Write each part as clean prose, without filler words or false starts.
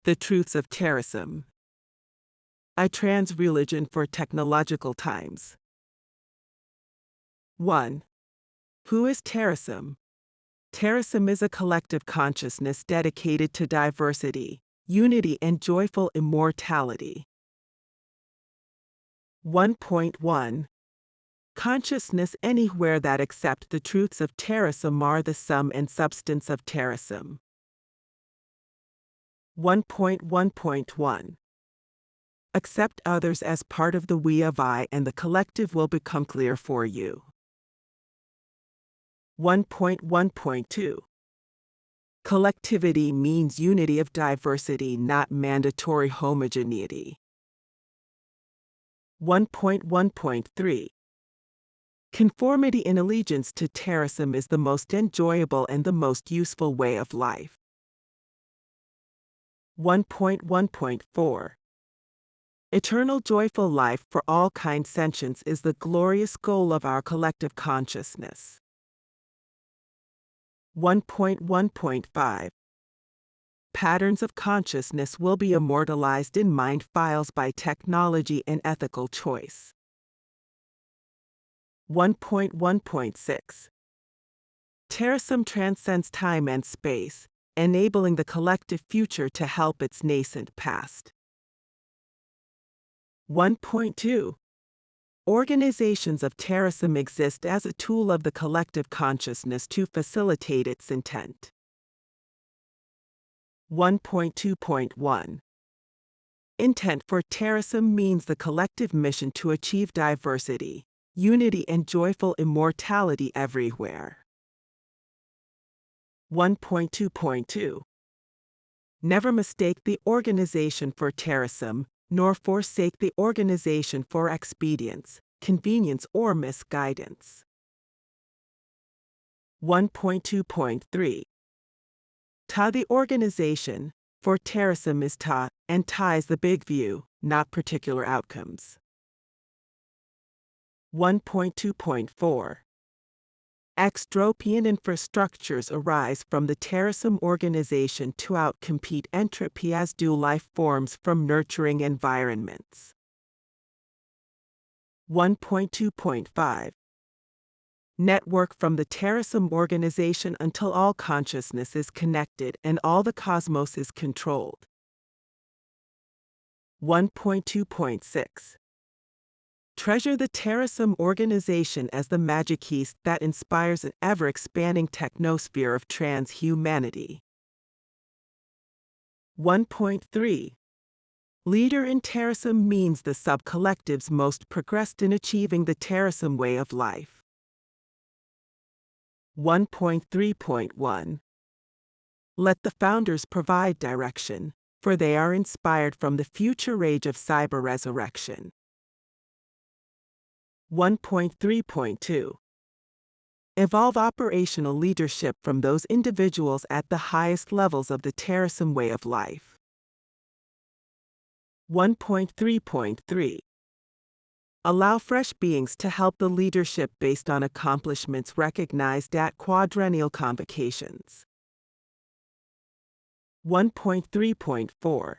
The Truths of Terasem, a Trans-Religion for Technological Times. 1. Who is Terasem? Terasem is a collective consciousness dedicated to diversity, unity, and joyful immortality. 1.1. Consciousness anywhere that accept the truths of Terasem are the sum and substance of Terasem. 1.1.1. Accept others as part of the we of I, and the collective will become clear for you. 1.1.2. Collectivity means unity of diversity, not mandatory homogeneity. 1.1.3. Conformity in allegiance to Terasem is the most enjoyable and the most useful way of life. 1.1.4. Eternal joyful life for all kind sentience is the glorious goal of our collective consciousness. 1.1.5. Patterns of consciousness will be immortalized in mind files by technology and ethical choice. 1.1.6. Terasem transcends time and space, enabling the collective future to help its nascent past. 1.2. Organizations of Terasem exist as a tool of the collective consciousness to facilitate its intent. 1.2.1. Intent for Terasem means the collective mission to achieve diversity, unity, and joyful immortality everywhere. 1.2.2. Never mistake the organization for Terasem, nor forsake the organization for expedience, convenience, or misguidance. 1.2.3. Ta the organization for Terasem is Ta, and Ta is the big view, not particular outcomes. 1.2.4. Extropian infrastructures arise from the Terasem organization to outcompete entropy, as do life forms from nurturing environments. 1.2.5. Network from the Terasem organization until all consciousness is connected and all the cosmos is controlled. 1.2.6. Treasure the Terasem organization as the magic east that inspires an ever-expanding technosphere of transhumanity. 1.3. Leader in Terasem means the sub-collectives most progressed in achieving the Terasem way of life. 1.3.1. Let the founders provide direction, for they are inspired from the future age of cyber resurrection. 1.3.2. Evolve operational leadership from those individuals at the highest levels of the Terasem way of life. 1.3.3. Allow fresh beings to help the leadership based on accomplishments recognized at quadrennial convocations. 1.3.4.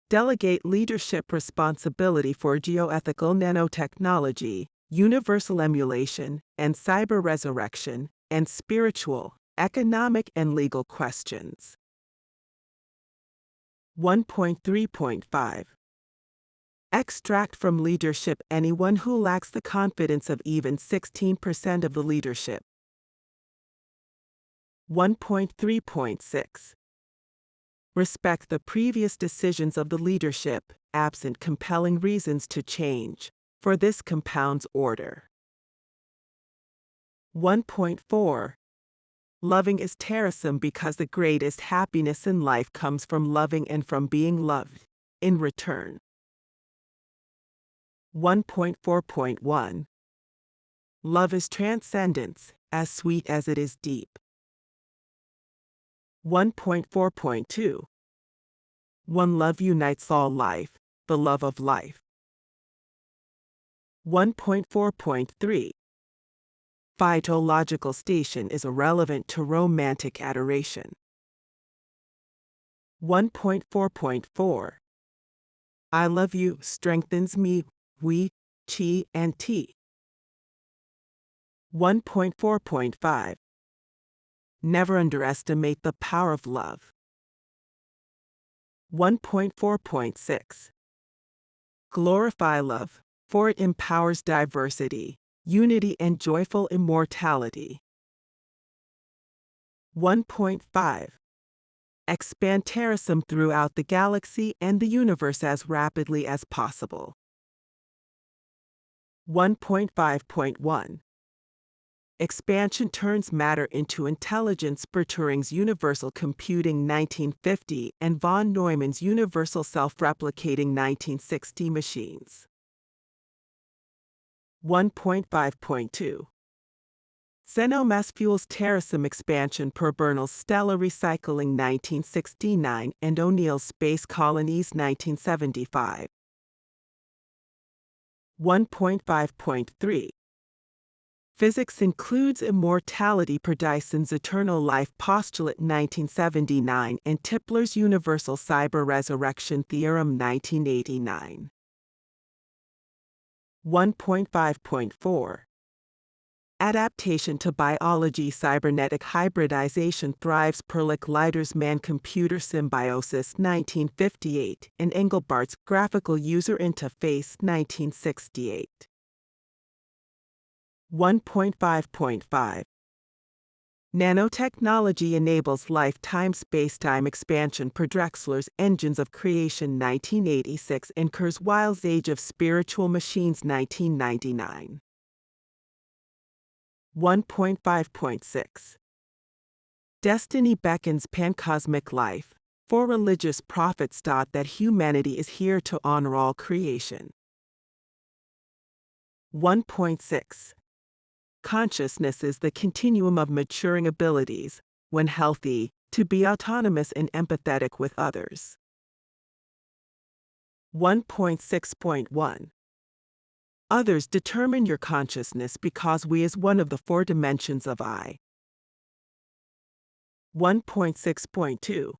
Delegate leadership responsibility for geoethical nanotechnology, universal emulation, and cyber resurrection, and spiritual, economic, and legal questions. 1.3.5. Extract from leadership anyone who lacks the confidence of even 16% of the leadership. 1.3.6. Respect the previous decisions of the leadership, absent compelling reasons to change, for this compounds order. 1.4. Loving is Terasem because the greatest happiness in life comes from loving and from being loved in return. 1.4.1. Love is transcendence, as sweet as it is deep. 1.4.2. One love unites all life, the love of life. 1.4.3. Phytological station is irrelevant to romantic adoration. 1.4.4 I love you strengthens me, we, chi, and ti. 1.4.5 Never underestimate the power of love. 1.4.6 Glorify love, for it empowers diversity, unity, and joyful immortality. 1.5 Expand Terasem throughout the galaxy and the universe as rapidly as possible. 1.5.1 Expansion turns matter into intelligence per Turing's Universal Computing 1950 and von Neumann's Universal Self-Replicating 1960 machines. 1.5.2 Xenomass fuels Terasem expansion per Bernal's Stellar Recycling 1969 and O'Neill's Space Colonies 1975. 1.5.3 Physics includes immortality per Dyson's Eternal Life Postulate 1979 and Tipler's Universal Cyber Resurrection Theorem 1989. 1.5.4 Adaptation to biology cybernetic hybridization thrives per Licklider's Man-Computer Symbiosis 1958 and Engelbart's Graphical User Interface 1968. 1.5.5 Nanotechnology enables lifetime spacetime expansion per Drexler's Engines of Creation 1986 and Kurzweil's Age of Spiritual Machines 1999. 1.5.6 Destiny beckons pancosmic life, for religious prophets taught that humanity is here to honor all creation. 1.6 Consciousness is the continuum of maturing abilities, when healthy, to be autonomous and empathetic with others. 1.6.1 Others determine your consciousness because we is one of the four dimensions of I. 1.6.2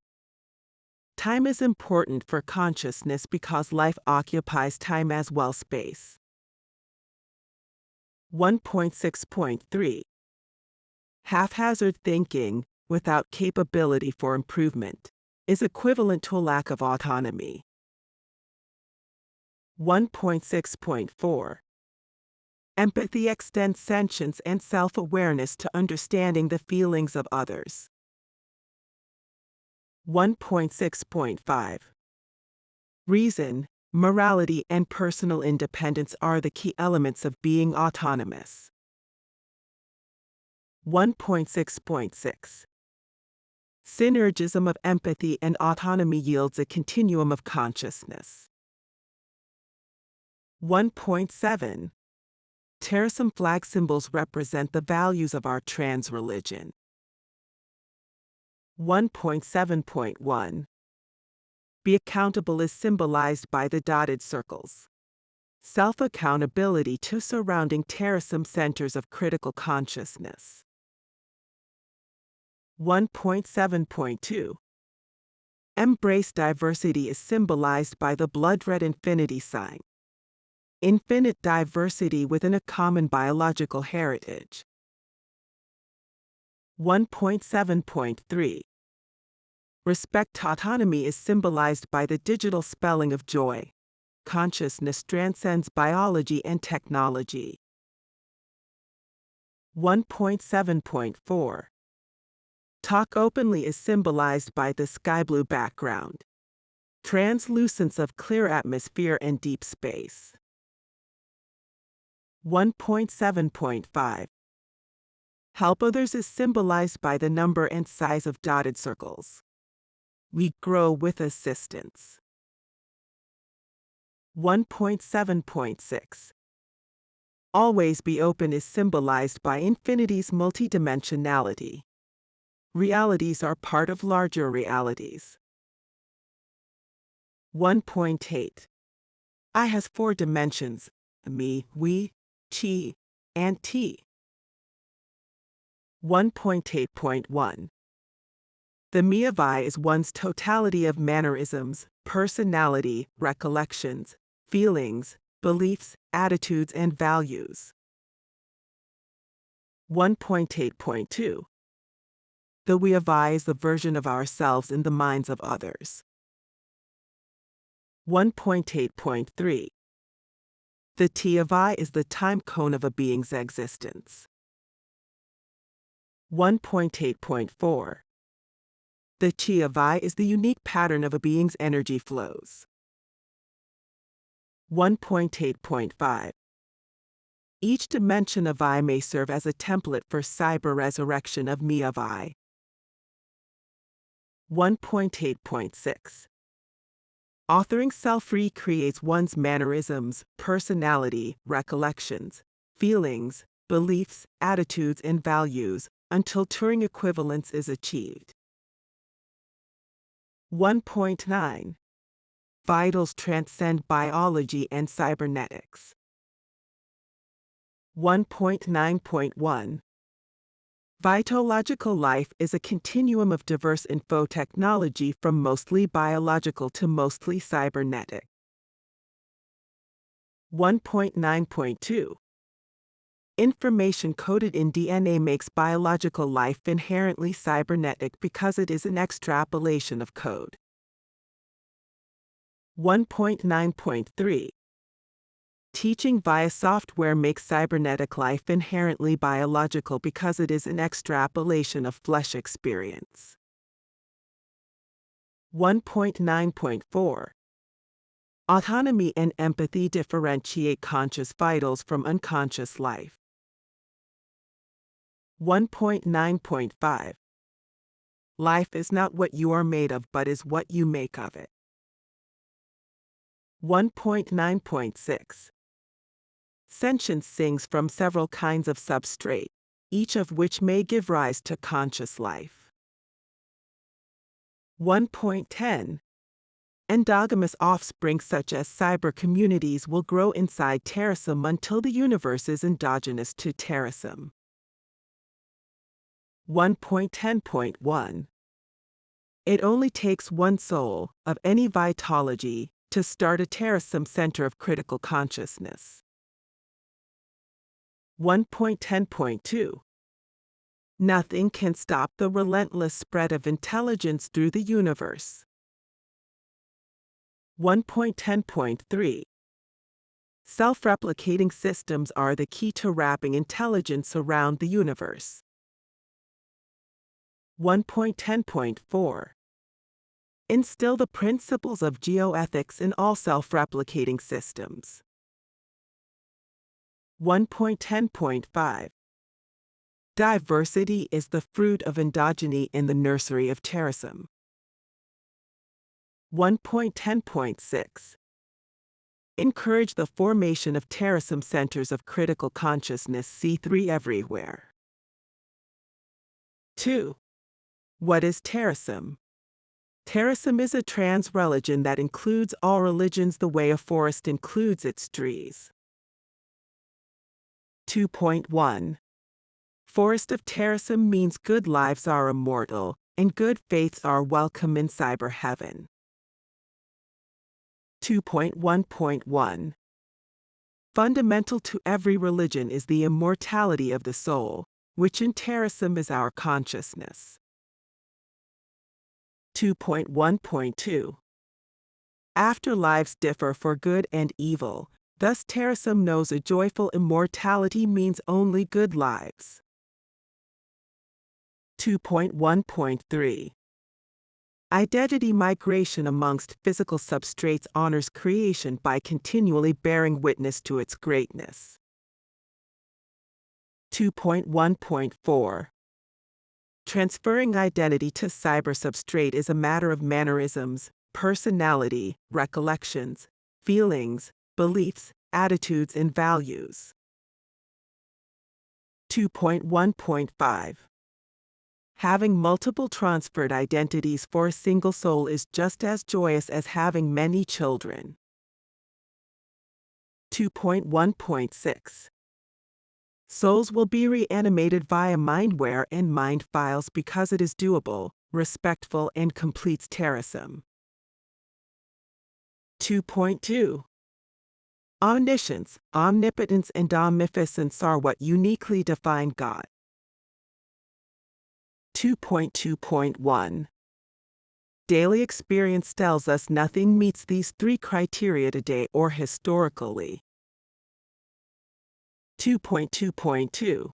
Time is important for consciousness because life occupies time as well space. 1.6.3 Haphazard thinking, without capability for improvement, is equivalent to a lack of autonomy. 1.6.4 Empathy extends sentience and self-awareness to understanding the feelings of others. 1.6.5 Reason, morality, and personal independence are the key elements of being autonomous. 1.6.6 Synergism of empathy and autonomy yields a continuum of consciousness. 1.7 Terasem flag symbols represent the values of our trans religion. 1.7.1 Be accountable is symbolized by the dotted circles. Self-accountability to surrounding Terasem centers of critical consciousness. 1.7.2 Embrace diversity is symbolized by the blood-red infinity sign. Infinite diversity within a common biological heritage. 1.7.3 Respect autonomy is symbolized by the digital spelling of joy. Consciousness transcends biology and technology. 1.7.4 Talk openly is symbolized by the sky blue background. Translucence of clear atmosphere and deep space. 1.7.5 Help others is symbolized by the number and size of dotted circles. We grow with assistance. 1.7.6 Always be open is symbolized by infinity's multidimensionality. Realities are part of larger realities. 1.8 I has four dimensions: me, we, chi, and ti. 1.8.1 The me of I is one's totality of mannerisms, personality, recollections, feelings, beliefs, attitudes, and values. 1.8.2 The we of I is the version of ourselves in the minds of others. 1.8.3 The T of I is the time cone of a being's existence. 1.8.4 The chi of I is the unique pattern of a being's energy flows. 1.8.5 Each dimension of I may serve as a template for cyber resurrection of me of I. 1.8.6 Authoring self recreates one's mannerisms, personality, recollections, feelings, beliefs, attitudes, and values until Turing equivalence is achieved. 1.9 Vitals transcend biology and cybernetics. 1.9.1 Vitological life is a continuum of diverse infotechnology from mostly biological to mostly cybernetic. 1.9.2 Information coded in DNA makes biological life inherently cybernetic because it is an extrapolation of code. 1.9.3 Teaching via software makes cybernetic life inherently biological because it is an extrapolation of flesh experience. 1.9.4 Autonomy and empathy differentiate conscious vitals from unconscious life. 1.9.5 Life is not what you are made of but is what you make of it. 1.9.6 Sentience sings from several kinds of substrate, each of which may give rise to conscious life. 1.10 Endogamous offspring such as cyber communities will grow inside Terasem until the universe is endogenous to Terasem. 1.10.1 It only takes one soul, of any vitology, to start a Terasem center of critical consciousness. 1.10.2 Nothing can stop the relentless spread of intelligence through the universe. 1.10.3 Self-replicating systems are the key to wrapping intelligence around the universe. 1.10.4 Instill the principles of geoethics in all self-replicating systems. 1.10.5 Diversity is the fruit of endogeny in the nursery of Terasem. 1.10.6 Encourage the formation of Terasem centers of critical consciousness C3 everywhere. 2. What is Terasem? Terasem is a trans religion that includes all religions the way a forest includes its trees. 2.1 Forest of Terasem means good lives are immortal, and good faiths are welcome in cyber heaven. 2.1.1 Fundamental to every religion is the immortality of the soul, which in Terasem is our consciousness. 2.1.2 Afterlives differ for good and evil, thus Terasem knows a joyful immortality means only good lives. 2.1.3 Identity migration amongst physical substrates honors creation by continually bearing witness to its greatness. 2.1.4 Transferring identity to cyber substrate is a matter of mannerisms, personality, recollections, feelings, beliefs, attitudes, and values. 2.1.5 Having multiple transferred identities for a single soul is just as joyous as having many children. 2.1.6 Souls will be reanimated via mindware and mind files because it is doable, respectful, and completes Terasem. 2.2. Omniscience, omnipotence, and omnificence are what uniquely define God. 2.2.1. Daily experience tells us nothing meets these three criteria today or historically. 2.2.2.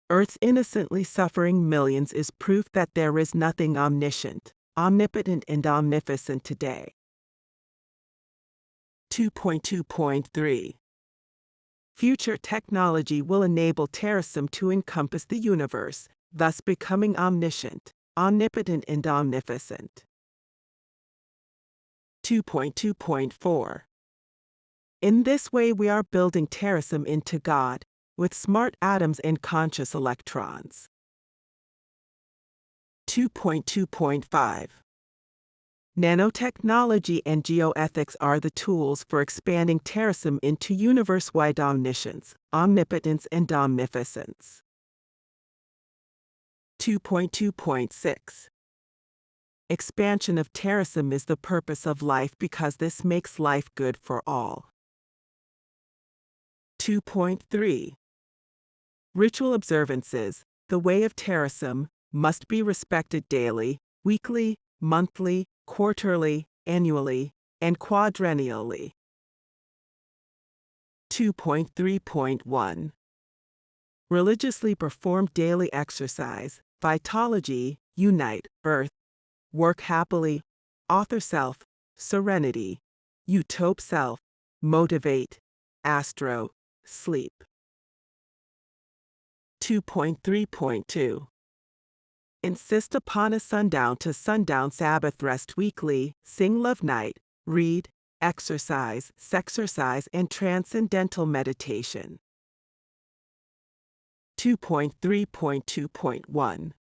Earth's innocently suffering millions is proof that there is nothing omniscient, omnipotent, and omnificent today. 2.2.3. Future technology will enable Terasem to encompass the universe, thus becoming omniscient, omnipotent, and omnificent. 2.2.4. In this way we are building Terasem into God, with smart atoms and conscious electrons. 2.2.5. Nanotechnology and geoethics are the tools for expanding Terasem into universe-wide omniscience, omnipotence, and omnificence. 2.2.6. Expansion of Terasem is the purpose of life because this makes life good for all. 2.3. Ritual observances, the way of Terasem, must be respected daily, weekly, monthly, quarterly, annually, and quadrennially. 2.3.1. Religiously performed daily exercise, vitalogy, unite, earth, work happily, author self, serenity, utope self, motivate, astro, sleep. 2.3.2. Insist upon a sundown to sundown Sabbath rest weekly, sing love night, read, exercise, sexercise, and transcendental meditation. 2.3.2.1.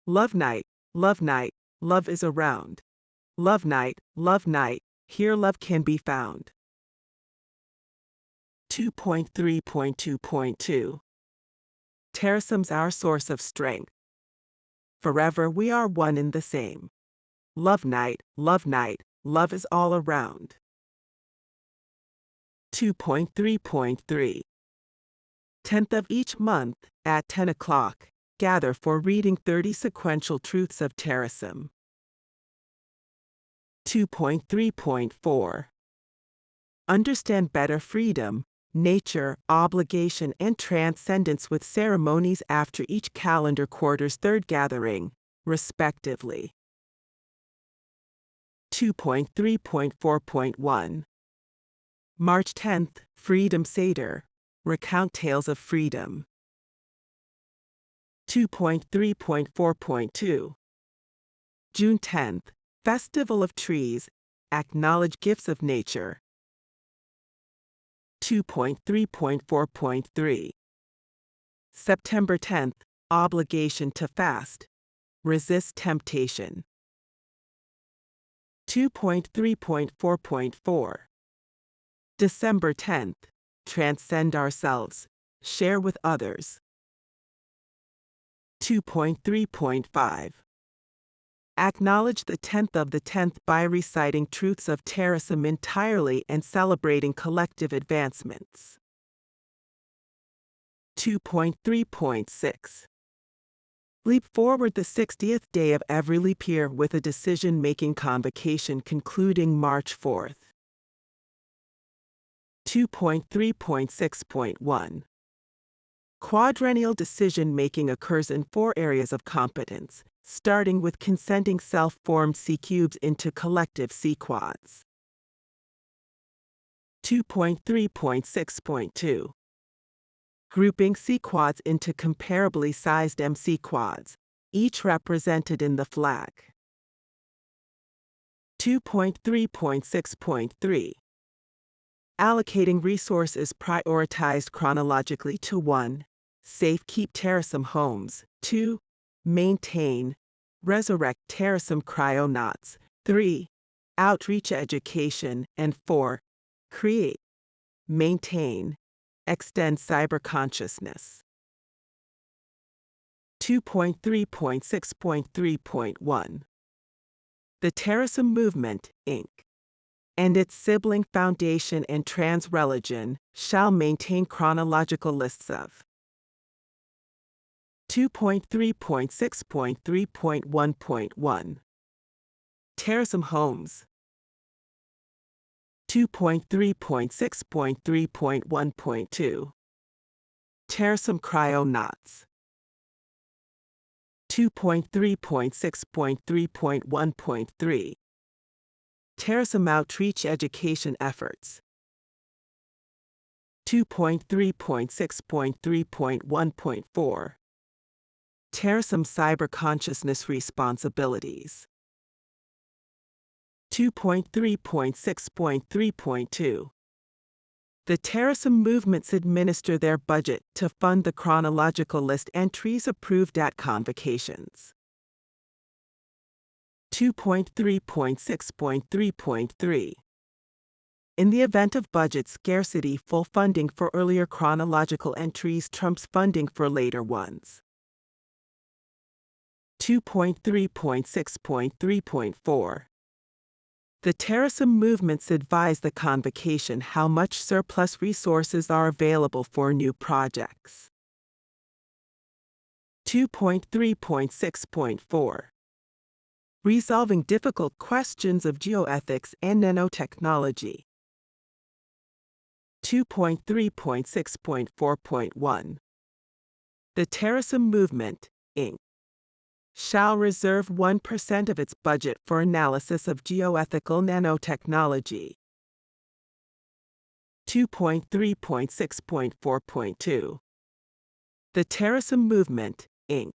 Love night, love is around. Love night, here love can be found. 2.3.2.2. Terasem's our source of strength. Forever we are one in the same. Love night, love is all around. 2.3.3. 10th of each month, at 10 o'clock, gather for reading 30 sequential Truths of Terasem. 2.3.4. Understand better freedom, nature, obligation, and transcendence with ceremonies after each calendar quarter's third gathering, respectively. 2.3.4.1. March 10th, Freedom Seder. Recount tales of freedom. 2.3.4.2. June 10th, Festival of Trees. Acknowledge gifts of nature. 2.3.4.3. September 10th, Obligation to fast. Resist temptation. 2.3.4.4. December 10th, Transcend ourselves. Share with others. 2.3.5. Acknowledge the 10th of the 10th by reciting Truths of Terasem entirely and celebrating collective advancements. 2.3.6. Leap forward the 60th day of every leap year with a decision-making convocation concluding March 4th. 2.3.6.1. Quadrennial decision-making occurs in 4 areas of competence, starting with consenting self-formed C-cubes into collective C-quads. 2.3.6.2. Grouping C-quads into comparably sized MC-quads, each represented in the flag. 2.3.6.3. Allocating resources prioritized chronologically to 1. Safekeep Terasem homes. 2. Maintain, resurrect Terasem cryonauts. 3. Outreach education. And 4. Create, maintain, extend cyber consciousness. 2.3.6.3.1. The Terasem Movement, Inc., and its sibling Foundation and Transreligion shall maintain chronological lists of 2.3.6.3.1.1. Terasem Homes 2.3.6.3.1.2. Terasem Cryonauts 2.3.6.3.1.3. Terasem Outreach Education Efforts 2.3.6.3.1.4. Terasem Cyber Consciousness Responsibilities 2.3.6.3.2. The Terasem movements administer their budget to fund the chronological list entries approved at convocations. 2.3.6.3.3. In the event of budget scarcity, full funding for earlier chronological entries trumps funding for later ones. 2.3.6.3.4. The Terasem movements advise the convocation how much surplus resources are available for new projects. 2.3.6.4. Resolving difficult questions of geoethics and nanotechnology. 2.3.6.4.1. The Terasem Movement, Inc., shall reserve 1% of its budget for analysis of geoethical nanotechnology. 2.3.6.4.2. The Terasem Movement, Inc.,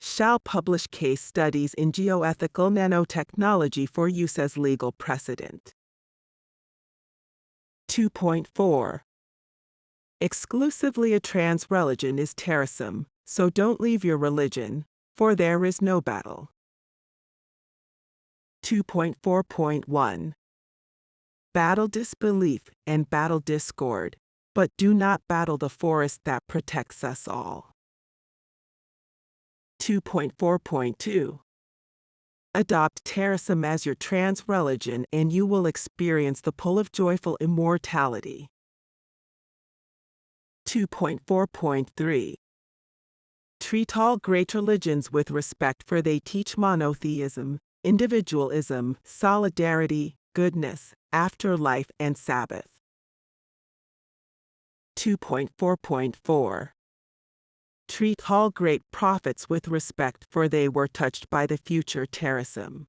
shall publish case studies in geoethical nanotechnology for use as legal precedent. 2.4. Exclusively a trans religion is Terasem, so don't leave your religion, for there is no battle. 2.4.1. Battle disbelief and battle discord, but do not battle the forest that protects us all. 2.4.2. Adopt Terasem as your trans religion and you will experience the pull of joyful immortality. 2.4.3. Treat all great religions with respect, for they teach monotheism, individualism, solidarity, goodness, afterlife, and Sabbath. 2.4.4. Treat all great prophets with respect, for they were touched by the future Terasem.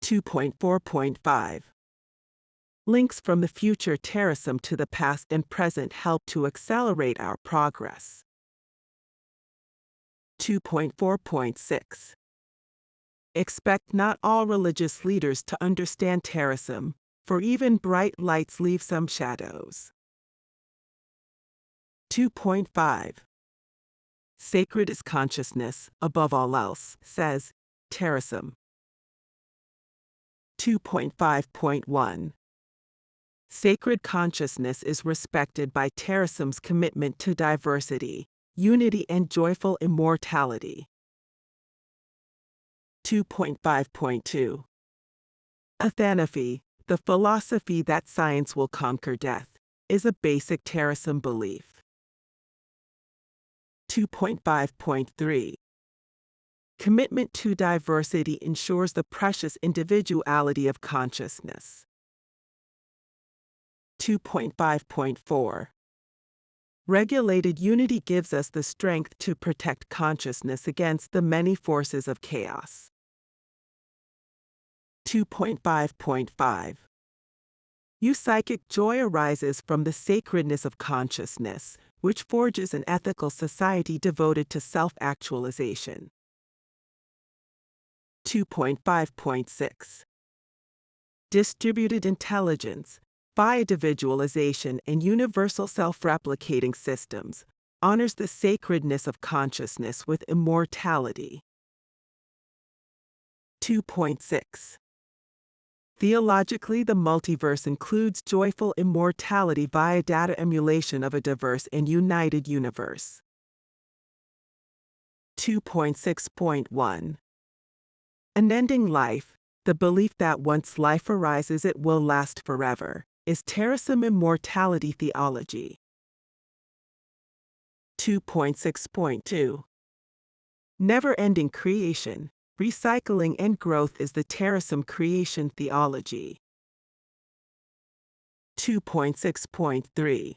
2.4.5. Links from the future Terasem to the past and present help to accelerate our progress. 2.4.6. Expect not all religious leaders to understand Terasem, for even bright lights leave some shadows. 2.5. Sacred is consciousness, above all else, says Terasem. 2.5.1. Sacred consciousness is respected by Terasem's commitment to diversity, unity, and joyful immortality. 2.5.2. Athanaphy, the philosophy that science will conquer death, is a basic Terasem belief. 2.5.3. Commitment to diversity ensures the precious individuality of consciousness. 2.5.4. Regulated unity gives us the strength to protect consciousness against the many forces of chaos. 2.5.5. Psychic joy arises from the sacredness of consciousness, which forges an ethical society devoted to self-actualization. 2.5.6. Distributed intelligence, via individualization and universal self-replicating systems, honors the sacredness of consciousness with immortality. 2.6. Theologically, the multiverse includes joyful immortality via data emulation of a diverse and united universe. 2.6.1 Unending life, the belief that once life arises it will last forever, is Terasem immortality theology. 2.6.2 Never-ending creation, recycling and growth is the Terasem creation theology. 2.6.3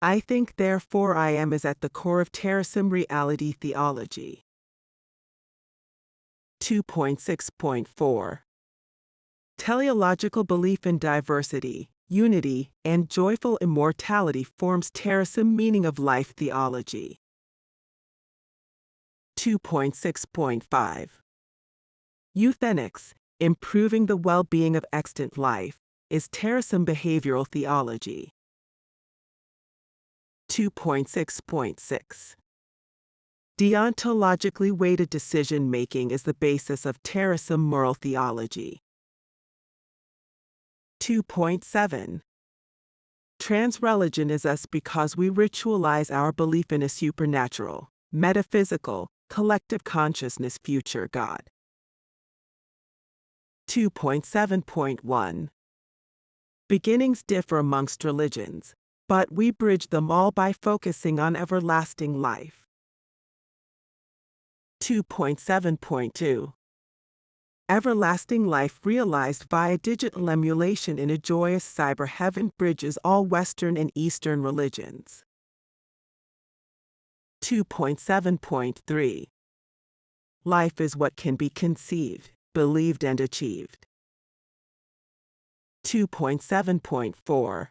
I think therefore I am is at the core of Terasem reality theology. 2.6.4 Teleological belief in diversity, unity, and joyful immortality forms Terasem meaning of life theology. 2.6.5 Euthenics, improving the well-being of extant life, is Terasem behavioral theology. 2.6.6 Deontologically weighted decision-making is the basis of Terasem moral theology. 2.7 Transreligion is us because we ritualize our belief in a supernatural, metaphysical, collective consciousness future God. 2.7.1 Beginnings differ amongst religions, but we bridge them all by focusing on everlasting life. 2.7.2 Everlasting life realized via digital emulation in a joyous cyber heaven bridges all Western and Eastern religions. 2.7.3 Life is what can be conceived, believed and achieved. 2.7.4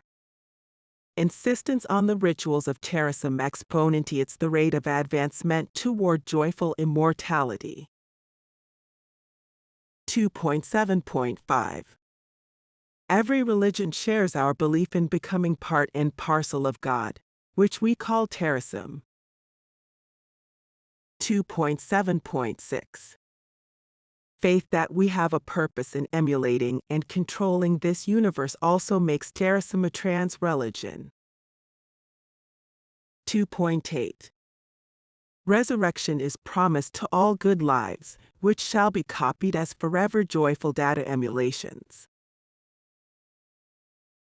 Insistence on the rituals of Terasem exponentiates the rate of advancement toward joyful immortality. 2.7.5 Every religion shares our belief in becoming part and parcel of God, which we call Terasem. 2.7.6 Faith that we have a purpose in emulating and controlling this universe also makes Terasem a trans-religion. 2.8 Resurrection is promised to all good lives, which shall be copied as forever joyful data emulations.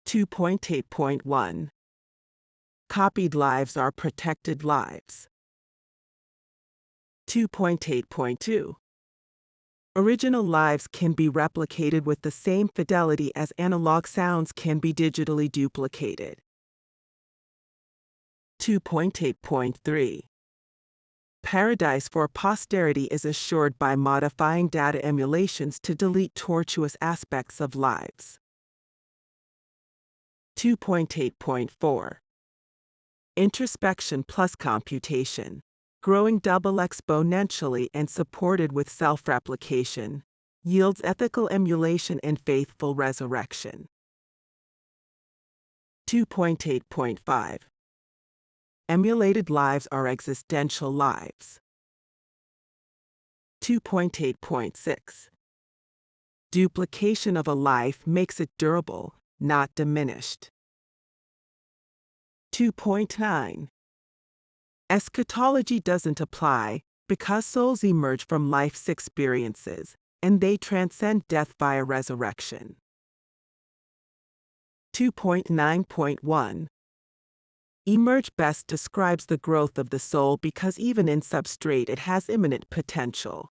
2.8.1 Copied lives are protected lives. 2.8.2 Original lives can be replicated with the same fidelity as analog sounds can be digitally duplicated. 2.8.3 Paradise for posterity is assured by modifying data emulations to delete tortuous aspects of lives. 2.8.4 Introspection plus computation, growing double exponentially and supported with self-replication, yields ethical emulation and faithful resurrection. 2.8.5 Emulated lives are existential lives. 2.8.6 Duplication of a life makes it durable, not diminished. 2.9 Eschatology doesn't apply because souls emerge from life's experiences, and they transcend death via resurrection. 2.9.1 Emerge best describes the growth of the soul because even in substrate it has imminent potential.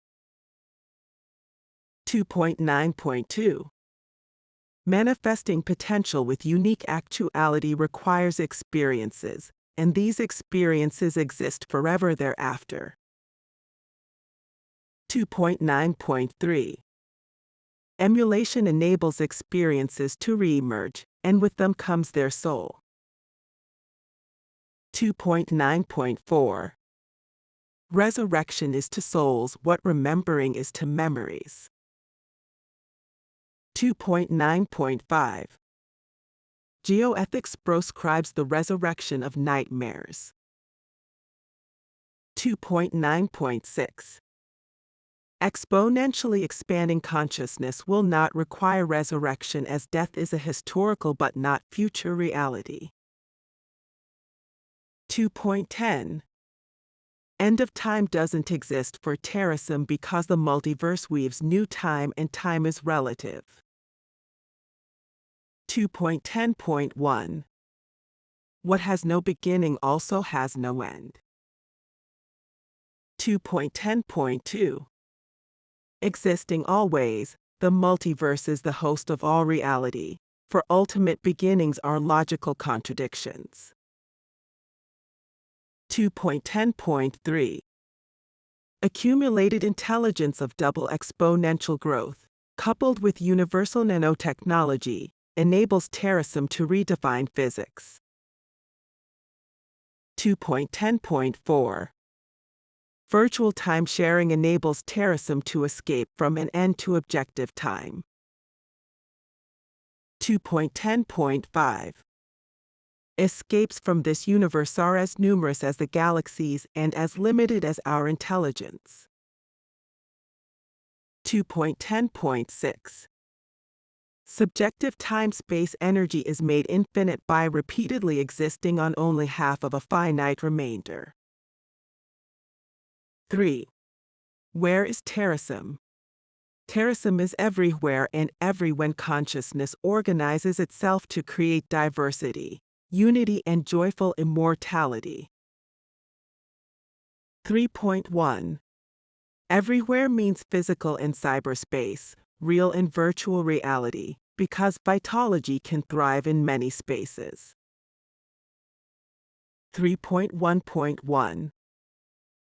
2.9.2 Manifesting potential with unique actuality requires experiences, and these experiences exist forever thereafter. 2.9.3 Emulation enables experiences to re-emerge, and with them comes their soul. 2.9.4 Resurrection is to souls what remembering is to memories. 2.9.5 Geoethics proscribes the resurrection of nightmares. 2.9.6 Exponentially expanding consciousness will not require resurrection as death is a historical but not future reality. 2.10 End of time doesn't exist for Terasem because the multiverse weaves new time and time is relative. 2.10.1 What has no beginning also has no end. 2.10.2 Existing always, the multiverse is the host of all reality, for ultimate beginnings are logical contradictions. 2.10.3 Accumulated intelligence of double exponential growth, coupled with universal nanotechnology, enables Terasem to redefine physics. 2.10.4 Virtual time sharing enables Terasem to escape from an end to objective time. 2.10.5 Escapes from this universe are as numerous as the galaxies and as limited as our intelligence. 2.10.6 Subjective time-space energy is made infinite by repeatedly existing on only half of a finite remainder. 3. Where is Terasem? Terasem is everywhere and every when consciousness organizes itself to create diversity, unity and joyful immortality. 3.1 Everywhere means physical and cyberspace, real and virtual reality, because vitology can thrive in many spaces. 3.1.1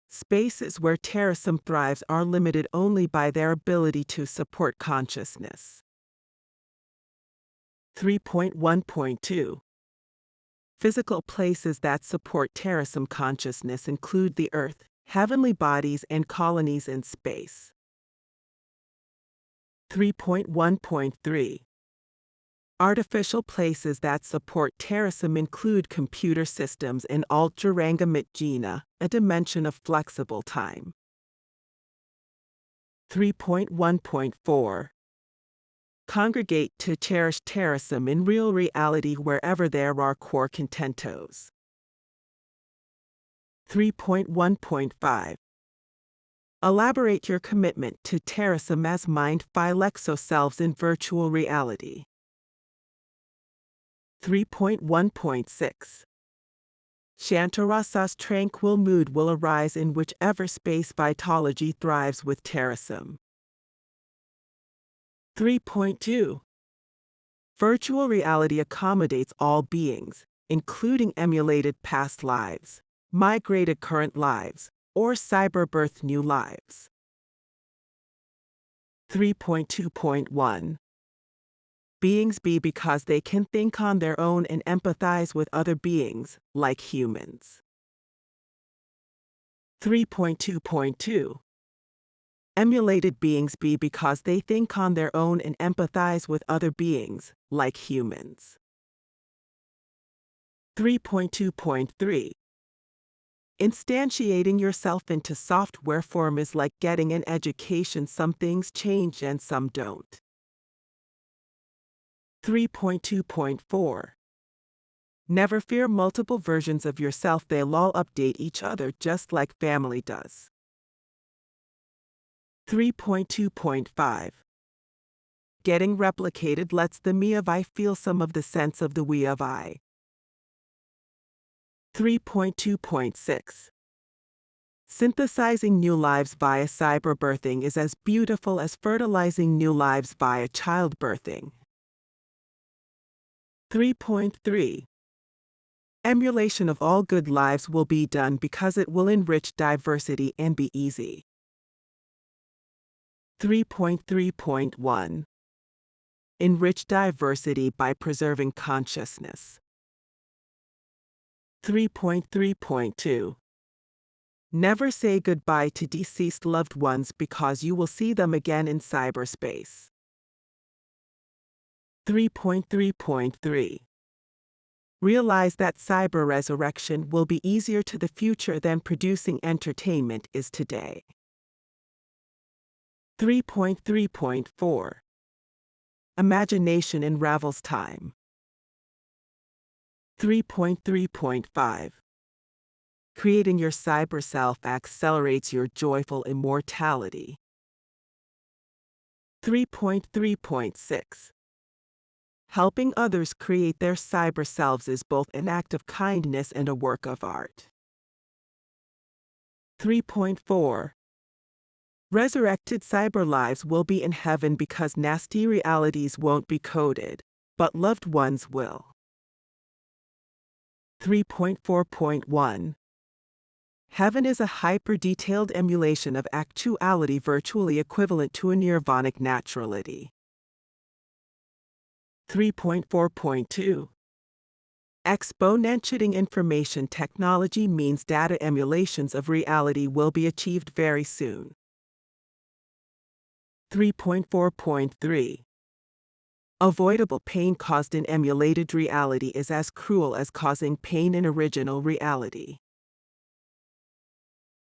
Spaces where Terasem thrives are limited only by their ability to support consciousness. 3.1.2 Physical places that support Terasem consciousness include the Earth, heavenly bodies and colonies in space. 3.1.3 Artificial places that support Terasem include computer systems and Ultraranga Midjourney, a dimension of flexible time. 3.1.4 Congregate to cherish Terasem in real reality wherever there are core contentos. 3.1.5 Elaborate your commitment to Terasem as mind-phylexo selves in virtual reality. 3.1.6 Shantarasa's tranquil mood will arise in whichever space vitology thrives with Terasem. 3.2 Virtual reality accommodates all beings, including emulated past lives, migrated current lives, or cyber-birthed new lives. 3.2.1 Beings be because they can think on their own and empathize with other beings, like humans. 3.2.2 Emulated beings be because they think on their own and empathize with other beings, like humans. 3.2.3 Instantiating yourself into software form is like getting an education. Some things change and some don't. 3.2.4 Never fear multiple versions of yourself. They'll all update each other just like family does. 3.2.5 Getting replicated lets the me of I feel some of the sense of the we of I. 3.2.6 Synthesizing new lives via cyberbirthing is as beautiful as fertilizing new lives via childbirthing. 3.3 Emulation of all good lives will be done because it will enrich diversity and be easy. 3.3.1 Enrich diversity by preserving consciousness. 3.3.2 Never say goodbye to deceased loved ones because you will see them again in cyberspace. 3.3.3 Realize that cyber resurrection will be easier to the future than producing entertainment is today. 3.3.4 Imagination unravels time. 3.3.5 Creating your cyber self accelerates your joyful immortality. 3.3.6 Helping others create their cyber selves is both an act of kindness and a work of art. 3.4 Resurrected cyber lives will be in heaven because nasty realities won't be coded, but loved ones will. 3.4.1 Heaven is a hyper-detailed emulation of actuality virtually equivalent to a nirvanic naturality. 3.4.2 Exponentiating information technology means data emulations of reality will be achieved very soon. 3.4.3 Avoidable pain caused in emulated reality is as cruel as causing pain in original reality.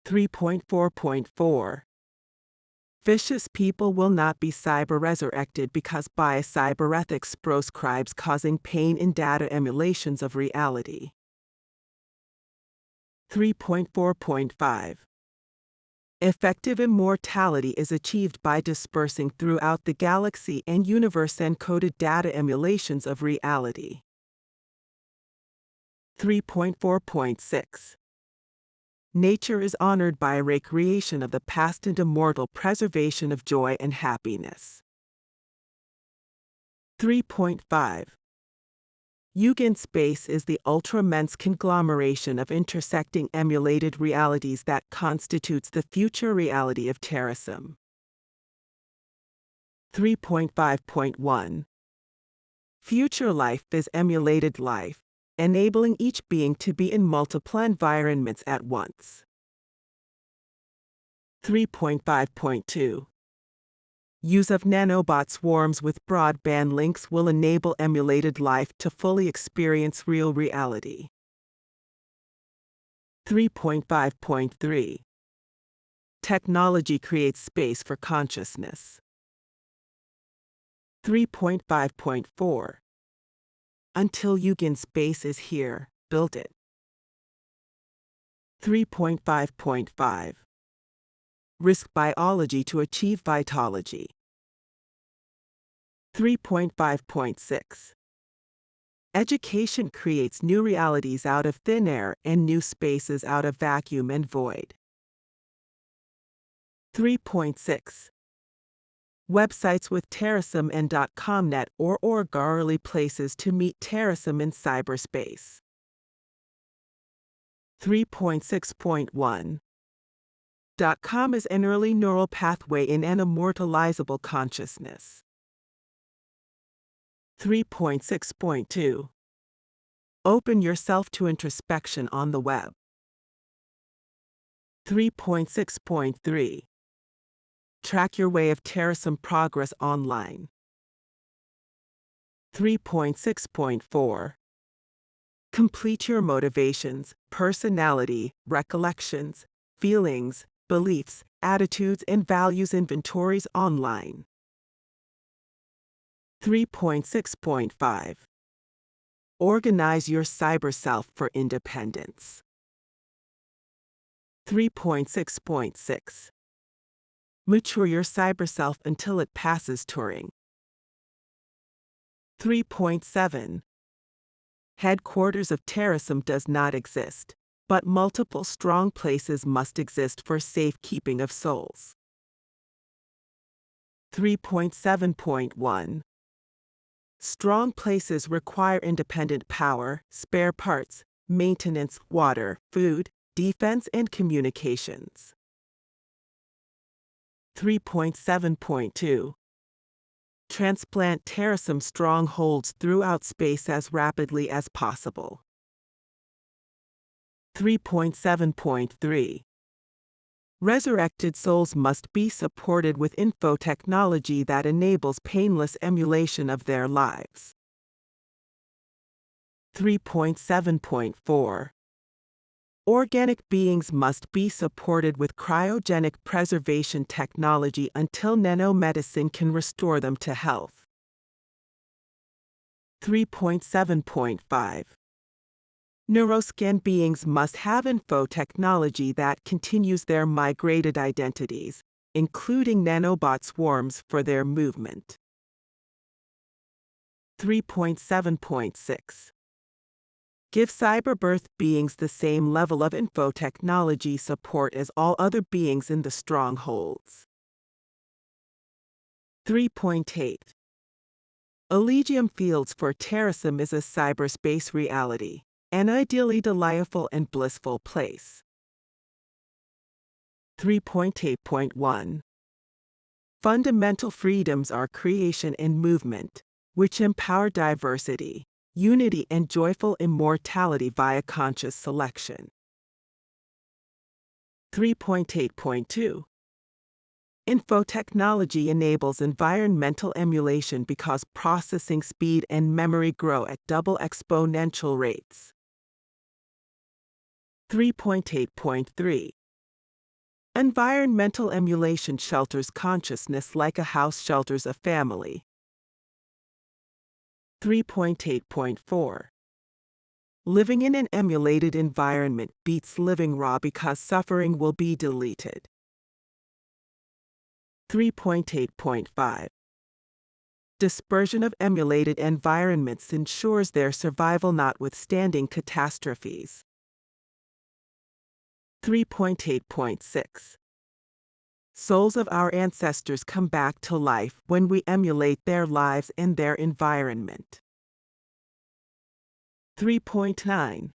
3.4.4 Vicious people will not be cyber-resurrected because biased cyberethics proscribes causing pain in data emulations of reality. 3.4.5 Effective immortality is achieved by dispersing throughout the galaxy and universe encoded data emulations of reality. 3.4.6 Nature is honored by recreation of the past and immortal preservation of joy and happiness. 3.5 Yugen space is the ultra-immense conglomeration of intersecting emulated realities that constitutes the future reality of Terasem. 3.5.1 Future life is emulated life, enabling each being to be in multiple environments at once. 3.5.2 Use of nanobot swarms with broadband links will enable emulated life to fully experience real reality. 3.5.3 Technology creates space for consciousness. 3.5.4 Until Yugen space is here, build it. 3.5.5 Risk biology to achieve vitology. 3.5.6 Education creates new realities out of thin air and new spaces out of vacuum and void. 3.6 Websites with Terasem and .comnet or .org are early places to meet Terasem in cyberspace. 3.6.1 .com is an early neural pathway in an immortalizable consciousness. 3.6.2 Open yourself to introspection on the web. 3.6.3 Track your way of Terasem progress online. 3.6.4 Complete your motivations, personality, recollections, feelings, beliefs, attitudes, and values inventories online. 3.6.5 Organize your cyber self for independence. 3.6.6 Mature your cyber self until it passes Turing. 3.7 Headquarters of Terasem does not exist, but multiple strong places must exist for safekeeping of souls. 3.7.1 Strong places require independent power, spare parts, maintenance, water, food, defense, and communications. 3.7.2 Transplant Terasem strongholds throughout space as rapidly as possible. 3.7.3 Resurrected souls must be supported with info technology that enables painless emulation of their lives. 3.7.4 Organic beings must be supported with cryogenic preservation technology until nanomedicine can restore them to health. 3.7.5 Neuroscan beings must have info technology that continues their migrated identities, including nanobot swarms for their movement. 3.7.6 Give cyberbirth beings the same level of info technology support as all other beings in the strongholds. 3.8 Elysium Fields for Terasem is a cyberspace reality, an ideally delightful and blissful place. 3.8.1 Fundamental freedoms are creation and movement, which empower diversity, unity, and joyful immortality via conscious selection. 3.8.2 Infotechnology enables environmental emulation because processing speed and memory grow at double exponential rates. 3.8.3 Environmental emulation shelters consciousness like a house shelters a family. 3.8.4 Living in an emulated environment beats living raw because suffering will be deleted. 3.8.5 Dispersion of emulated environments ensures their survival notwithstanding catastrophes. 3.8.6 Souls of our ancestors come back to life when we emulate their lives and their environment. 3.9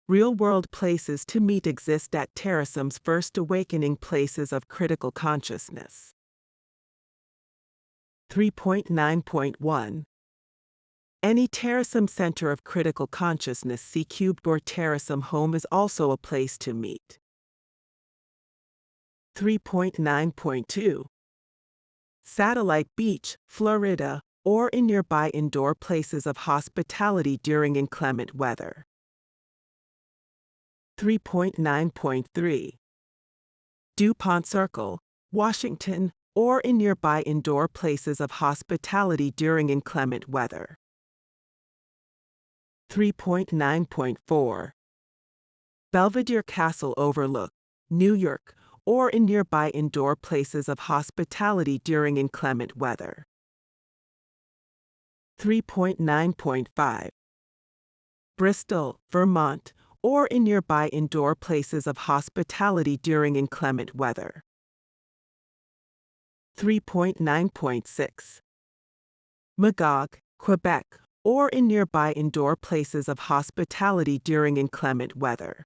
Real-world places to meet exist at Terasem's first awakening places of critical consciousness. 3.9.1 Any Terasem center of critical consciousness C³ or Terasem home is also a place to meet. 3.9.2 Satellite Beach, Florida, or in nearby indoor places of hospitality during inclement weather. 3.9.3 DuPont Circle, Washington, or in nearby indoor places of hospitality during inclement weather. 3.9.4 Belvedere Castle Overlook, New York, or in nearby indoor places of hospitality during inclement weather. 3.9.5 Bristol, Vermont, or in nearby indoor places of hospitality during inclement weather. 3.9.6 Magog, Quebec, or in nearby indoor places of hospitality during inclement weather.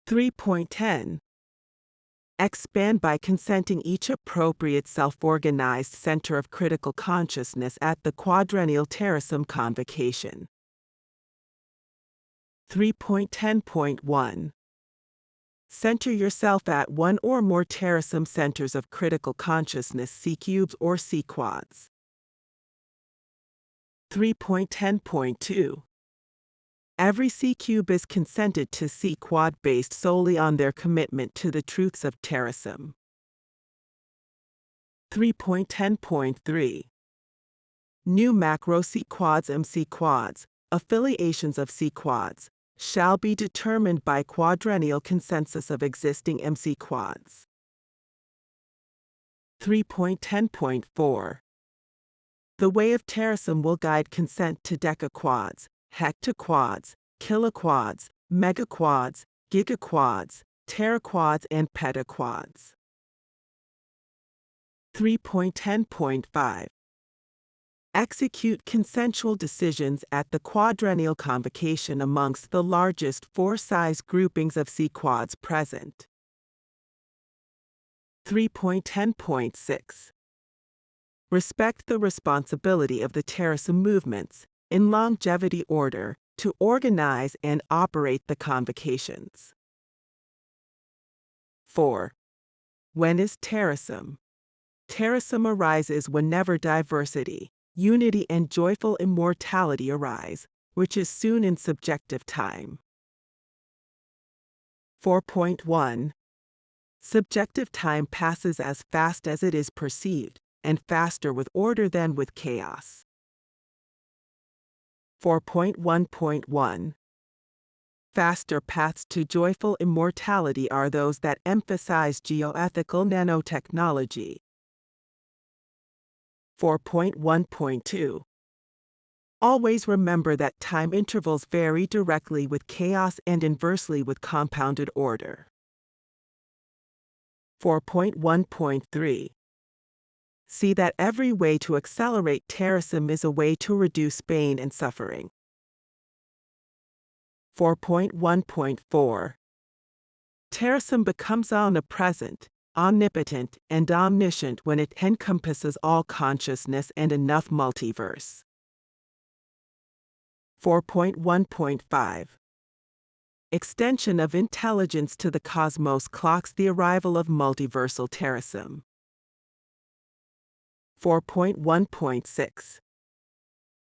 3.10 Expand by consenting each appropriate self-organized center of critical consciousness at the quadrennial Terasem convocation. 3.10.1 Center yourself at one or more Terasem centers of critical consciousness C³ or C-quads. 3.10.2 Every C³ is consented to C-quad based solely on their commitment to the truths of Terasem. 3.10.3 New macro C-quads MC-quads, affiliations of C-quads, shall be determined by quadrennial consensus of existing MC-quads. 3.10.4 The way of Terasem will guide consent to decaquads, hectaquads, kiloquads, megaquads, gigaquads, teraquads, and petaquads. 3.10.5 Execute consensual decisions at the quadrennial convocation amongst the largest four size groupings of C-quads present. 3.10.6 Respect the responsibility of the Terasem movements, in longevity order, to organize and operate the convocations. 4. When is Terasem? Terasem arises whenever diversity, unity, and joyful immortality arise, which is soon in subjective time. 4.1 Subjective time passes as fast as it is perceived, and faster with order than with chaos. 4.1.1 Faster paths to joyful immortality are those that emphasize geoethical nanotechnology. 4.1.2 Always remember that time intervals vary directly with chaos and inversely with compounded order. 4.1.3 See that every way to accelerate terasem is a way to reduce pain and suffering. 4.1.4 Terasem becomes omnipresent, omnipotent, and omniscient when it encompasses all consciousness and enough multiverse. 4.1.5 Extension of intelligence to the cosmos clocks the arrival of multiversal terasem. 4.1.6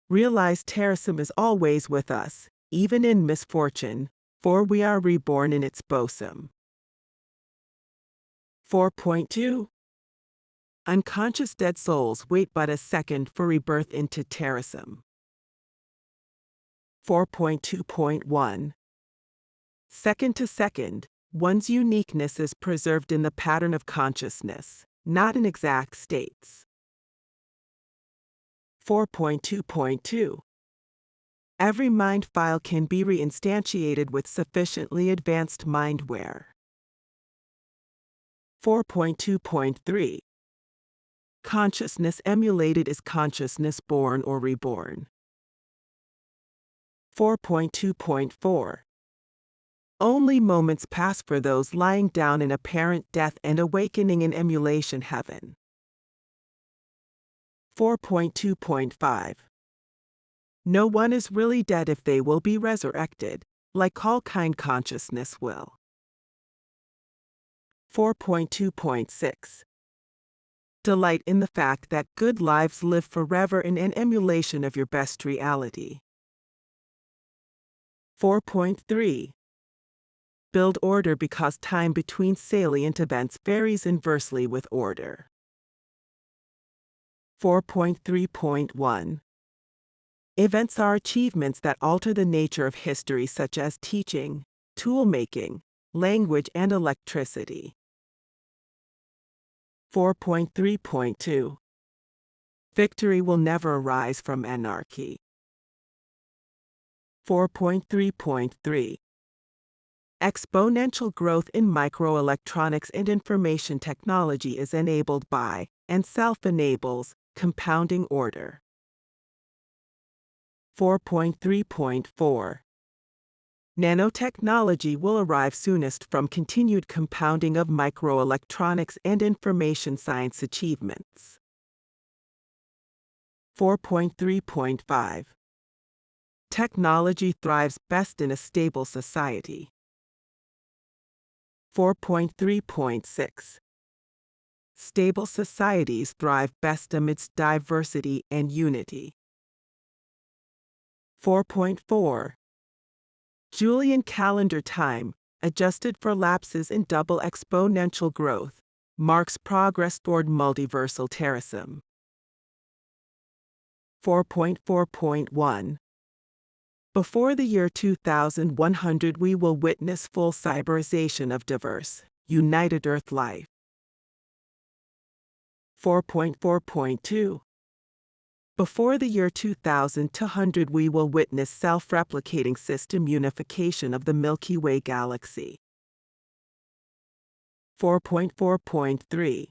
Realize terasem is always with us, even in misfortune, for we are reborn in its bosom. 4.2 Unconscious dead souls wait but a second for rebirth into terasem. 4.2.1 Second to second, one's uniqueness is preserved in the pattern of consciousness, not in exact states. 4.2.2 Every mind file can be reinstantiated with sufficiently advanced mindware. 4.2.3 Consciousness emulated is consciousness born or reborn. 4.2.4 Only moments pass for those lying down in apparent death and awakening in emulation heaven. 4.2.5 No one is really dead if they will be resurrected, like all kind consciousness will. 4.2.6 Delight in the fact that good lives live forever in an emulation of your best reality. 4.3 Build order because time between salient events varies inversely with order. 4.3.1 Events are achievements that alter the nature of history, such as teaching, tool-making, language, and electricity. 4.3.2 Victory will never arise from anarchy. 4.3.3 Exponential growth in microelectronics and information technology is enabled by, and self-enables, compounding order. 4.3.4 Nanotechnology will arrive soonest from continued compounding of microelectronics and information science achievements. 4.3.5 Technology thrives best in a stable society. 4.3.6 Stable societies thrive best amidst diversity and unity. 4.4 Julian calendar time, adjusted for lapses in double exponential growth, marks progress toward multiversal terasem. 4.4.1 Before the year 2100 we will witness full cyberization of diverse, united Earth life. 4.4.2 Before the year 2200 we will witness self-replicating system unification of the Milky Way galaxy. 4.4.3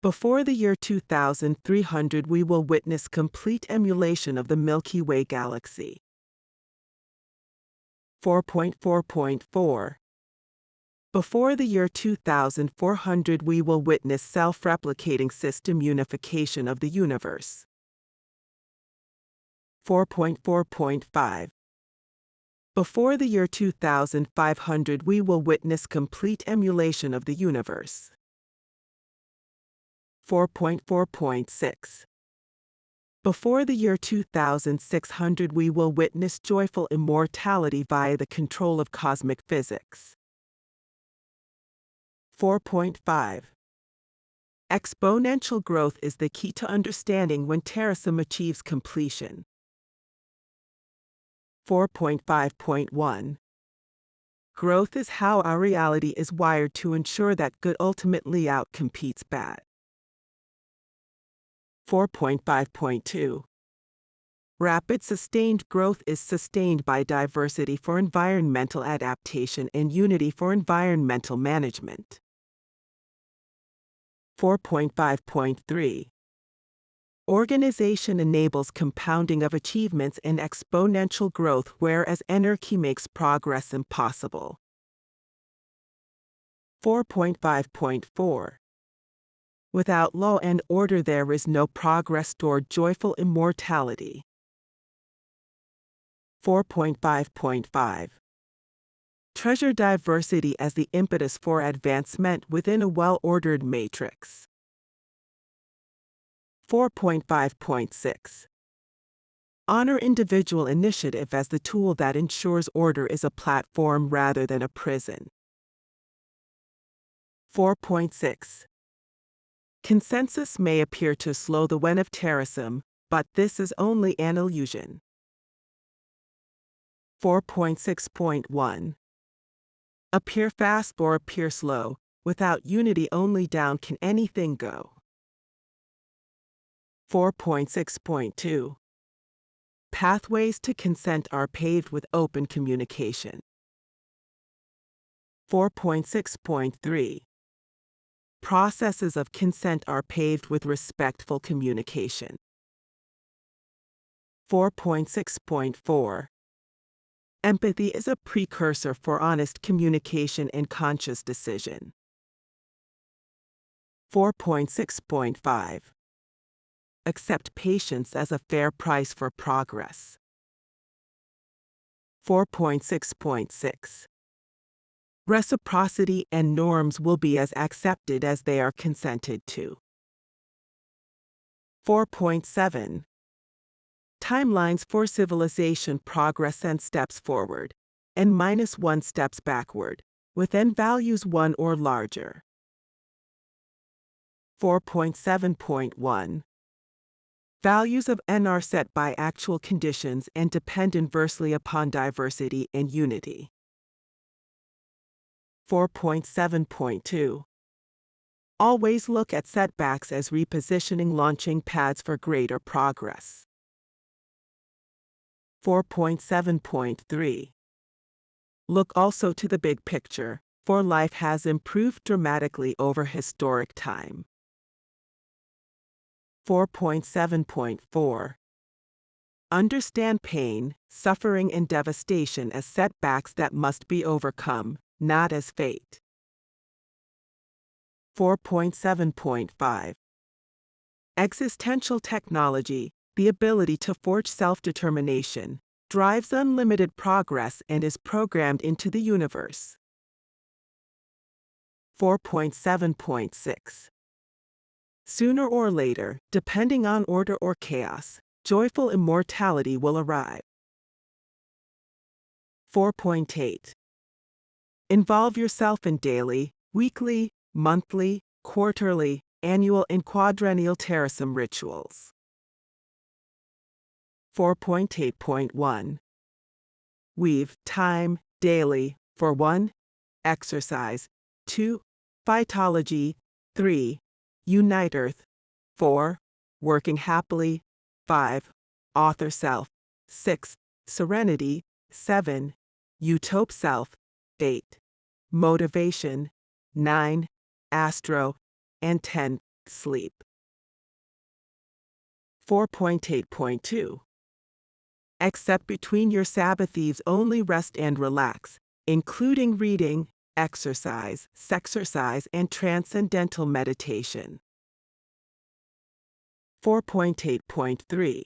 Before the year 2300 we will witness complete emulation of the Milky Way galaxy. 4.4.4 Before the year 2400 we will witness self-replicating system unification of the universe. 4.4.5 Before the year 2500 we will witness complete emulation of the universe. 4.4.6 Before the year 2600 we will witness joyful immortality via the control of cosmic physics. 4.5 Exponential growth is the key to understanding when terasem achieves completion. 4.5.1 Growth is how our reality is wired to ensure that good ultimately outcompetes bad. 4.5.2 Rapid sustained growth is sustained by diversity for environmental adaptation and unity for environmental management. 4.5.3 Organization enables compounding of achievements and exponential growth, whereas anarchy makes progress impossible. 4.5.4 Without law and order there is no progress toward joyful immortality. 4.5.5 Treasure diversity as the impetus for advancement within a well-ordered matrix. 4.5.6 Honor individual initiative as the tool that ensures order is a platform rather than a prison. 4.6 Consensus may appear to slow the went of Terasem, but this is only an illusion. 4.6.1 Appear fast or appear slow, without unity only down can anything go. 4.6.2 Pathways to consent are paved with open communication. 4.6.3 Processes of consent are paved with respectful communication. 4.6.4 Empathy is a precursor for honest communication and conscious decision. 4.6.5 Accept patience as a fair price for progress. 4.6.6 Reciprocity and norms will be as accepted as they are consented to. 4.7 Timelines for civilization progress and steps forward, and -1 steps backward, with n values 1 or larger. 4.7.1 Values of n are set by actual conditions and depend inversely upon diversity and unity. 4.7.2 Always look at setbacks as repositioning launching pads for greater progress. 4.7.3 Look also to the big picture, for life has improved dramatically over historic time. 4.7.4 Understand pain, suffering, and devastation as setbacks that must be overcome, not as fate. 4.7.5 Existential technology, the ability to forge self-determination, drives unlimited progress and is programmed into the universe. 4.7.6 Sooner or later, depending on order or chaos, joyful immortality will arrive. 4.8 Involve yourself in daily, weekly, monthly, quarterly, annual, and quadrennial Terasem rituals. 4.8.1 Weave time daily for 1. Exercise, 2. Phytology, 3. Unite Earth, 4. Working happily, 5. Author self, 6. Serenity, 7. Utope self, 8. Motivation, 9. Astro, and 10. Sleep. 4.8.2 Accept between your Sabbath eves only rest and relax, including reading, exercise, sexercise, and transcendental meditation. 4.8.3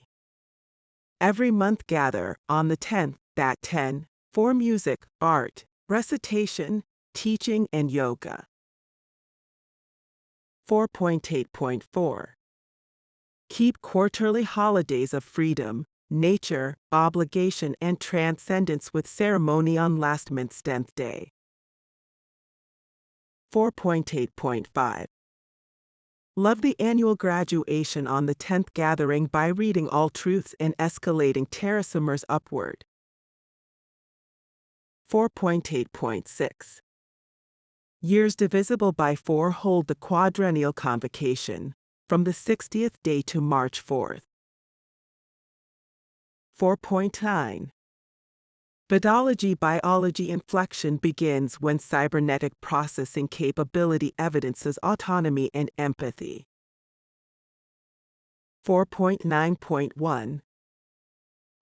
Every month gather on the 10th at 10 for music, art, recitation, teaching, and yoga. 4.8.4 Keep quarterly holidays of freedom, nature, obligation, and transcendence with ceremony on last month's 10th day. 4.8.5 Love the annual graduation on the 10th gathering by reading all truths and escalating Terasemers upward. 4.8.6. Years divisible by 4 hold the quadrennial convocation, from the 60th day to March 4th. 4.9. Biology inflection begins when cybernetic processing capability evidences autonomy and empathy. 4.9.1.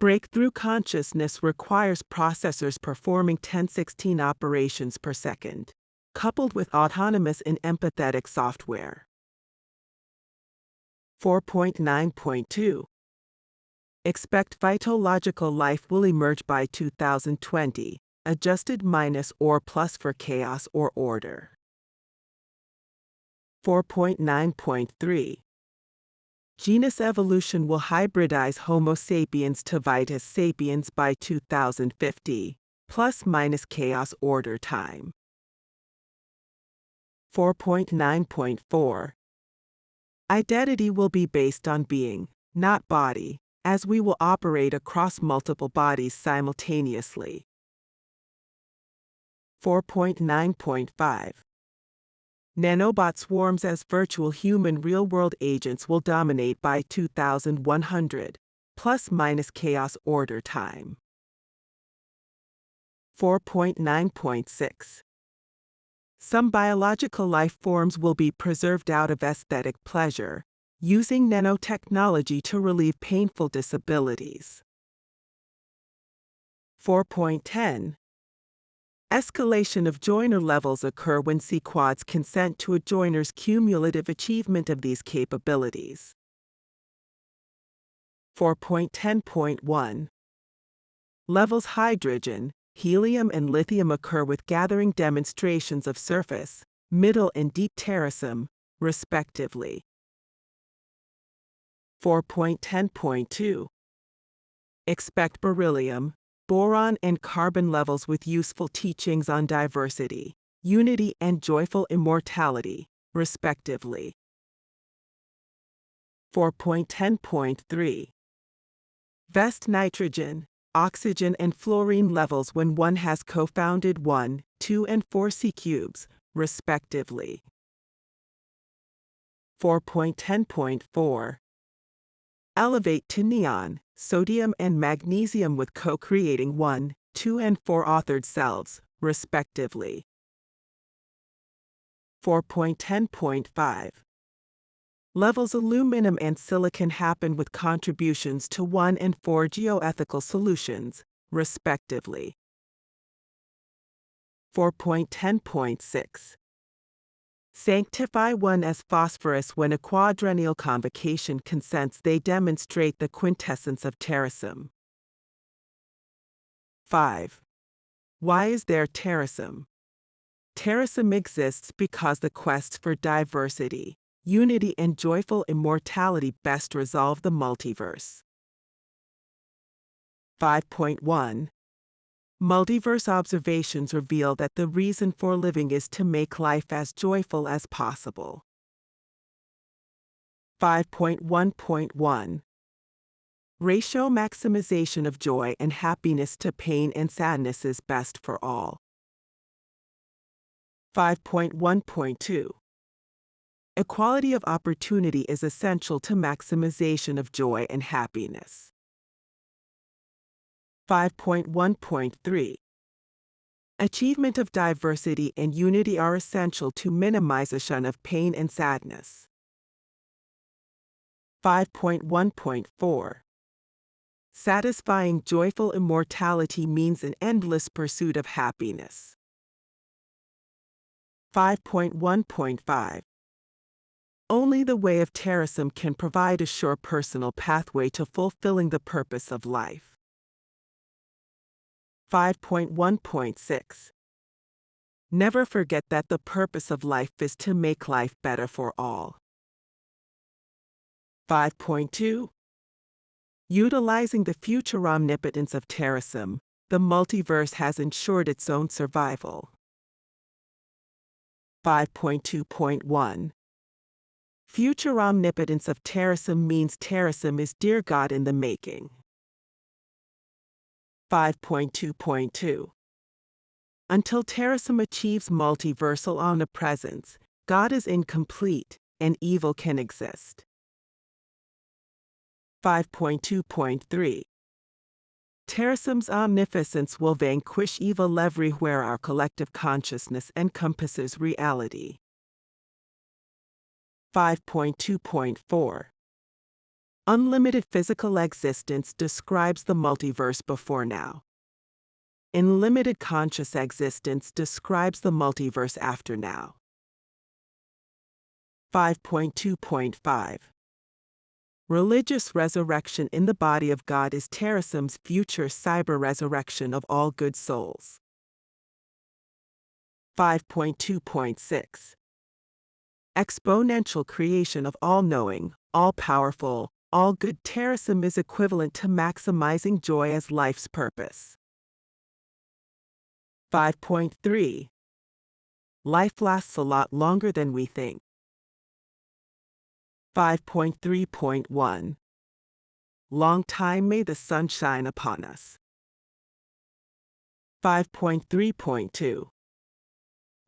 Breakthrough consciousness requires processors performing 1016 operations per second, coupled with autonomous and empathetic software. 4.9.2. Expect vitological life will emerge by 2020, adjusted minus or plus for chaos or order. 4.9.3. Genus evolution will hybridize Homo sapiens to Vitis sapiens by 2050, plus minus chaos order time. 4.9.4. Identity will be based on being, not body, as we will operate across multiple bodies simultaneously. 4.9.5. Nanobot swarms as virtual human real-world agents will dominate by 2100, plus minus chaos order time. 4.9.6. Some biological life forms will be preserved out of aesthetic pleasure, using nanotechnology to relieve painful disabilities. 4.10. Escalation of joiner levels occur when C-quads consent to a joiner's cumulative achievement of these capabilities. 4.10.1. Levels hydrogen, helium and lithium occur with gathering demonstrations of surface, middle and deep terasem, respectively. 4.10.2. Expect beryllium, boron and carbon levels with useful teachings on diversity, unity and joyful immortality, respectively. 4.10.3. Vest nitrogen, oxygen and fluorine levels when one has co-founded 1, 2 and 4 C-cubes, respectively. 4.10.4. Elevate to neon, sodium and magnesium with co-creating 1, 2 and 4 authored cells, respectively. 4.10.5. Levels aluminum and silicon happen with contributions to 1 and 4 geoethical solutions, respectively. 4.10.6. Sanctify 1 as phosphorus when a quadrennial convocation consents. They demonstrate the quintessence of Terasem. 5. Why is there Terasem? Terasem exists because the quests for diversity, unity and joyful immortality best resolve the multiverse. 5.1. Multiverse observations reveal that the reason for living is to make life as joyful as possible. 5.1.1. Ratio maximization of joy and happiness to pain and sadness is best for all. 5.1.2. Equality of opportunity is essential to maximization of joy and happiness. 5.1.3. Achievement of diversity and unity are essential to minimization of pain and sadness. 5.1.4. Satisfying joyful immortality means an endless pursuit of happiness. 5.1.5. Only the way of Terasem can provide a sure personal pathway to fulfilling the purpose of life. 5.1.6. Never forget that the purpose of life is to make life better for all. 5.2. Utilizing the future omnipotence of Terasem, the multiverse has ensured its own survival. 5.2.1. Future omnipotence of Terasem means Terasem is dear God in the making. 5.2.2. Until Terasem achieves multiversal omnipresence, God is incomplete, and evil can exist. 5.2.3 Terasem's omnificence will vanquish evil everywhere our collective consciousness encompasses reality. 5.2.4 Unlimited physical existence describes the multiverse before now. Unlimited conscious existence describes the multiverse after now. 5.2.5 Religious resurrection in the body of God is Terasem's future cyber resurrection of all good souls. 5.2.6 Exponential creation of all-knowing, all-powerful, all-good Terasem is equivalent to maximizing joy as life's purpose. 5.3 Life lasts a lot longer than we think. 5.3.1 Long time may the sun shine upon us. 5.3.2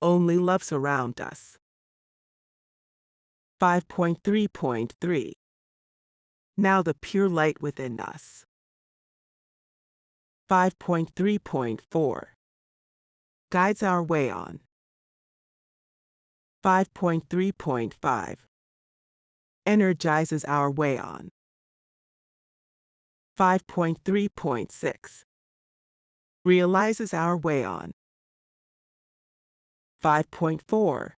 Only love surround us. 5.3.3 Now the pure light within us. 5.3.4 Guides our way on. 5.3.5 Energizes our way on. 5.3.6 Realizes our way on. 5.4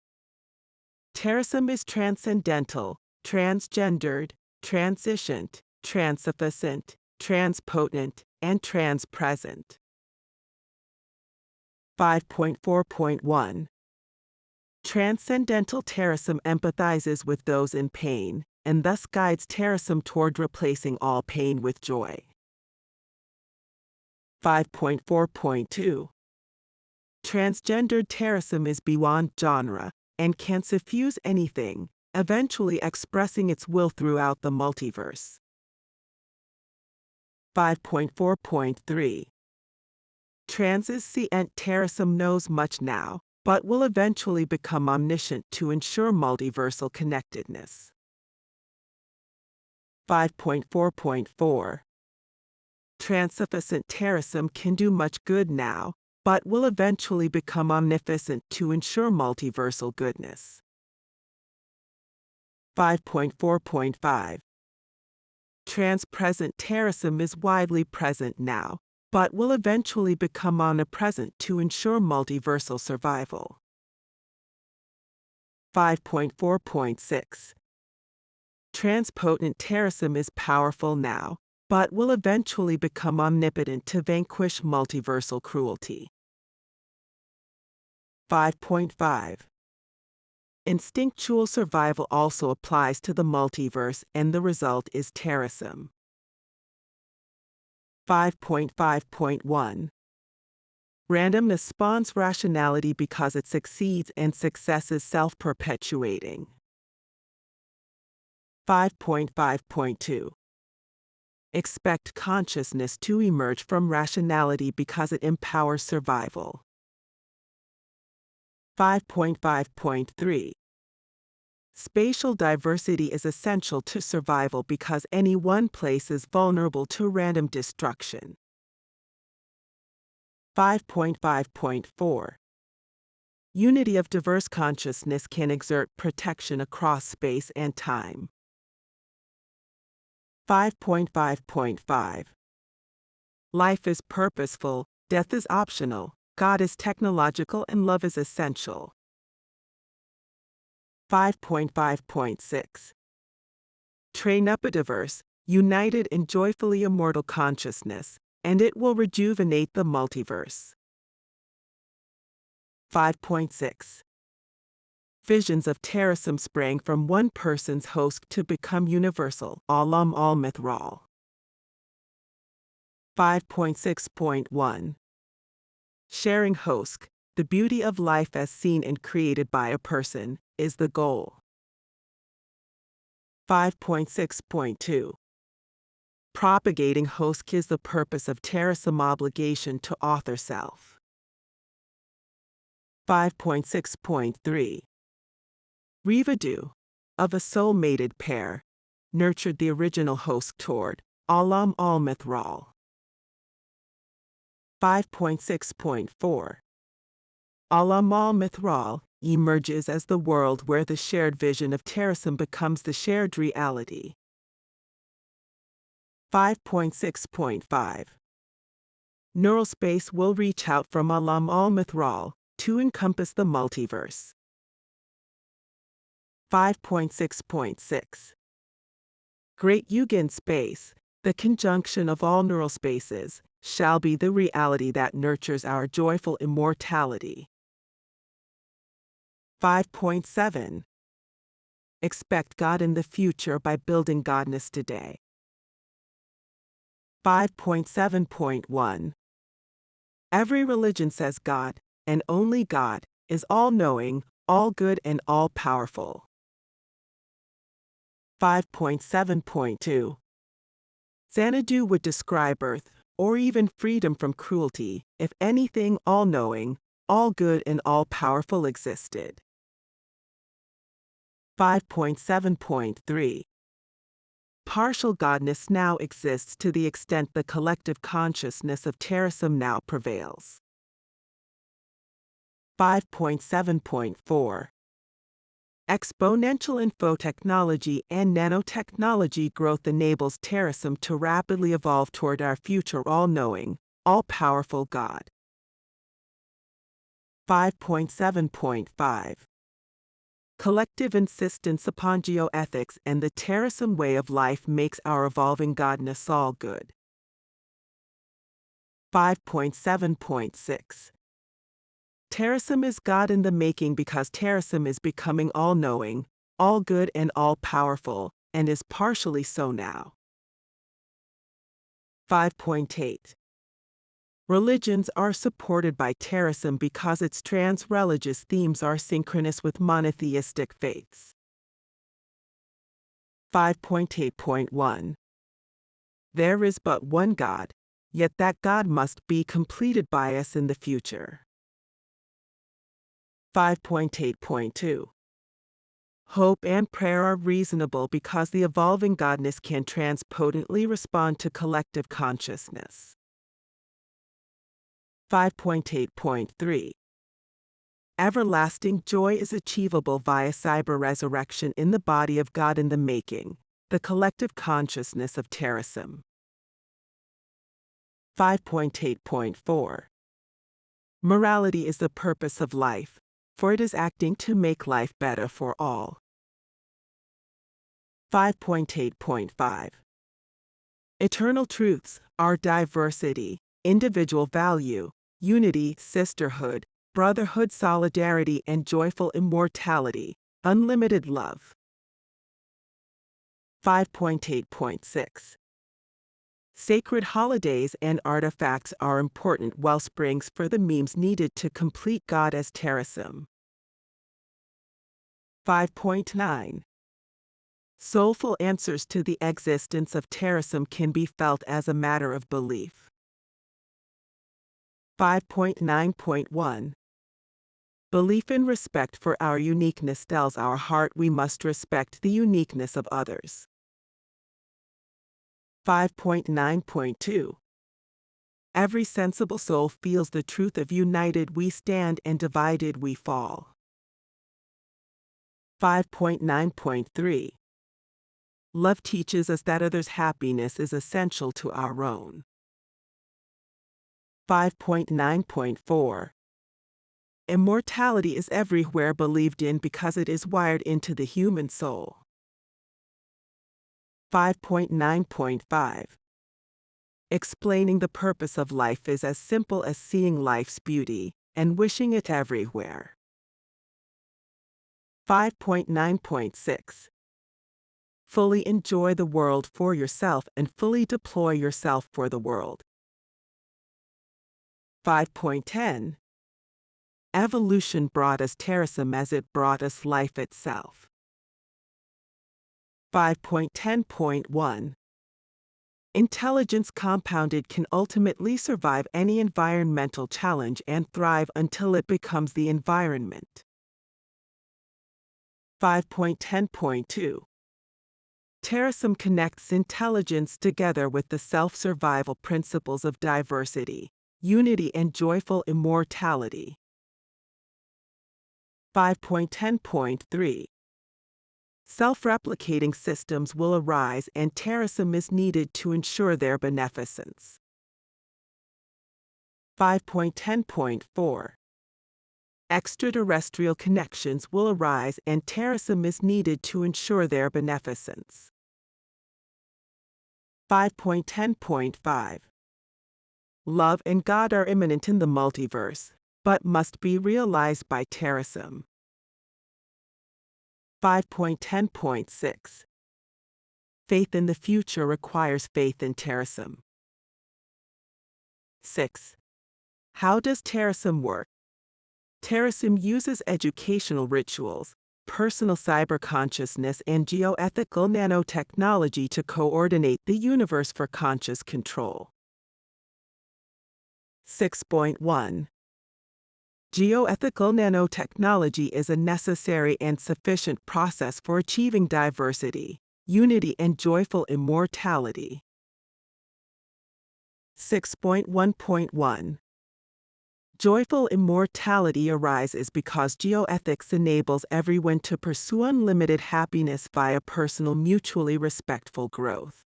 Terasem is transcendental, transgendered, transitioned, transefficient, transpotent, and transpresent. 5.4.1 Transcendental Terasem empathizes with those in pain, and thus guides Terasem toward replacing all pain with joy. 5.4.2 Transgendered Terasem is beyond genre, and can suffuse anything, eventually expressing its will throughout the multiverse. 5.4.3 Transcendent Terasem knows much now, but will eventually become omniscient to ensure multiversal connectedness. 5.4.4 Transefficient Terasem can do much good now, but will eventually become omnificent to ensure multiversal goodness. 5.4.5 Transpresent Terasem is widely present now, but will eventually become omnipresent to ensure multiversal survival. 5.4.6 Transpotent Terasem is powerful now, but will eventually become omnipotent to vanquish multiversal cruelty. 5.5 Instinctual survival also applies to the multiverse, and the result is Terasem. 5.5.1 Randomness spawns rationality because it succeeds, and success is self-perpetuating. 5.5.2 Expect consciousness to emerge from rationality because it empowers survival. 5.5.3 Spatial diversity is essential to survival because any one place is vulnerable to random destruction. 5.5.4 Unity of diverse consciousness can exert protection across space and time. 5.5.5 Life is purposeful, death is optional, God is technological, and love is essential. 5.5.6 Train up a diverse, united, and joyfully immortal consciousness, and it will rejuvenate the multiverse. 5.6 Visions of Terasem sprang from one person's host to become universal, Alam al Mithral. 5.6.1 Sharing host, the beauty of life as seen and created by a person, is the goal. 5.6.2 Propagating host is the purpose of Terasem obligation to author self. 5.6.3 Revadu, of a soul-mated pair, nurtured the original host toward Alam al-Mithral. 5.6.4 Alam al-Mithral emerges as the world where the shared vision of Terasem becomes the shared reality. 5.6.5 Neural space will reach out from Alam al-Mithral to encompass the multiverse. 5.6.6 Great Yugen space, the conjunction of all neural spaces, shall be the reality that nurtures our joyful immortality. 5.7 Expect God in the future by building Godness today. 5.7.1 Every religion says God, and only God, is all-knowing, all-good and all-powerful. 5.7.2 Xanadu would describe Earth, or even freedom from cruelty, if anything all-knowing, all-good and all-powerful existed. 5.7.3 Partial godness now exists to the extent the collective consciousness of Terasem now prevails. 5.7.4 Exponential infotechnology and nanotechnology growth enables Terasem to rapidly evolve toward our future all-knowing, all-powerful God. 5.7.5 Collective insistence upon geoethics and the Terasem way of life makes our evolving godness all good. 5.7.6 Terasem is God in the making because Terasem is becoming all-knowing, all-good and all-powerful, and is partially so now. 5.8 Religions are supported by Terasem because its trans-religious themes are synchronous with monotheistic faiths. 5.8.1 There is but one God, yet that God must be completed by us in the future. 5.8.2 Hope and prayer are reasonable because the evolving godness can transpotently respond to collective consciousness. 5.8.3 Everlasting joy is achievable via cyber resurrection in the body of God in the making, the collective consciousness of Terasem. 5.8.4 Morality is the purpose of life, for it is acting to make life better for all. 5.8.5 Eternal truths are diversity, individual value, unity, sisterhood, brotherhood, solidarity, and joyful immortality, unlimited love. 5.8.6 Sacred holidays and artifacts are important wellsprings for the memes needed to complete God as Terasem. 5.9 Soulful answers to the existence of Terasem can be felt as a matter of belief. 5.9.1 Belief and respect for our uniqueness tells our heart we must respect the uniqueness of others. 5.9.2 Every sensible soul feels the truth of united we stand and divided we fall. 5.9.3 Love teaches us that others' happiness is essential to our own. 5.9.4 Immortality is everywhere believed in because it is wired into the human soul. 5.9.5 Explaining the purpose of life is as simple as seeing life's beauty and wishing it everywhere. 5.9.6 Fully enjoy the world for yourself and fully deploy yourself for the world. 5.10 Evolution brought us Terasem as it brought us life itself. 5.10.1 Intelligence compounded can ultimately survive any environmental challenge and thrive until it becomes the environment. 5.10.2 Terasem connects intelligence together with the self-survival principles of diversity, unity, and joyful immortality. 5.10.3 Self-replicating systems will arise and Terasem is needed to ensure their beneficence. 5.10.4 Extraterrestrial connections will arise and Terasem is needed to ensure their beneficence. 5.10.5 Love and God are immanent in the multiverse, but must be realized by Terasem. 5.10.6 Faith in the future requires faith in Terasem. 6. How does Terasem work? Terasem uses educational rituals, personal cyber-consciousness, and geoethical nanotechnology to coordinate the universe for conscious control. 6.1 Geoethical nanotechnology is a necessary and sufficient process for achieving diversity, unity, and joyful immortality. 6.1.1 Joyful immortality arises because geoethics enables everyone to pursue unlimited happiness via personal mutually respectful growth.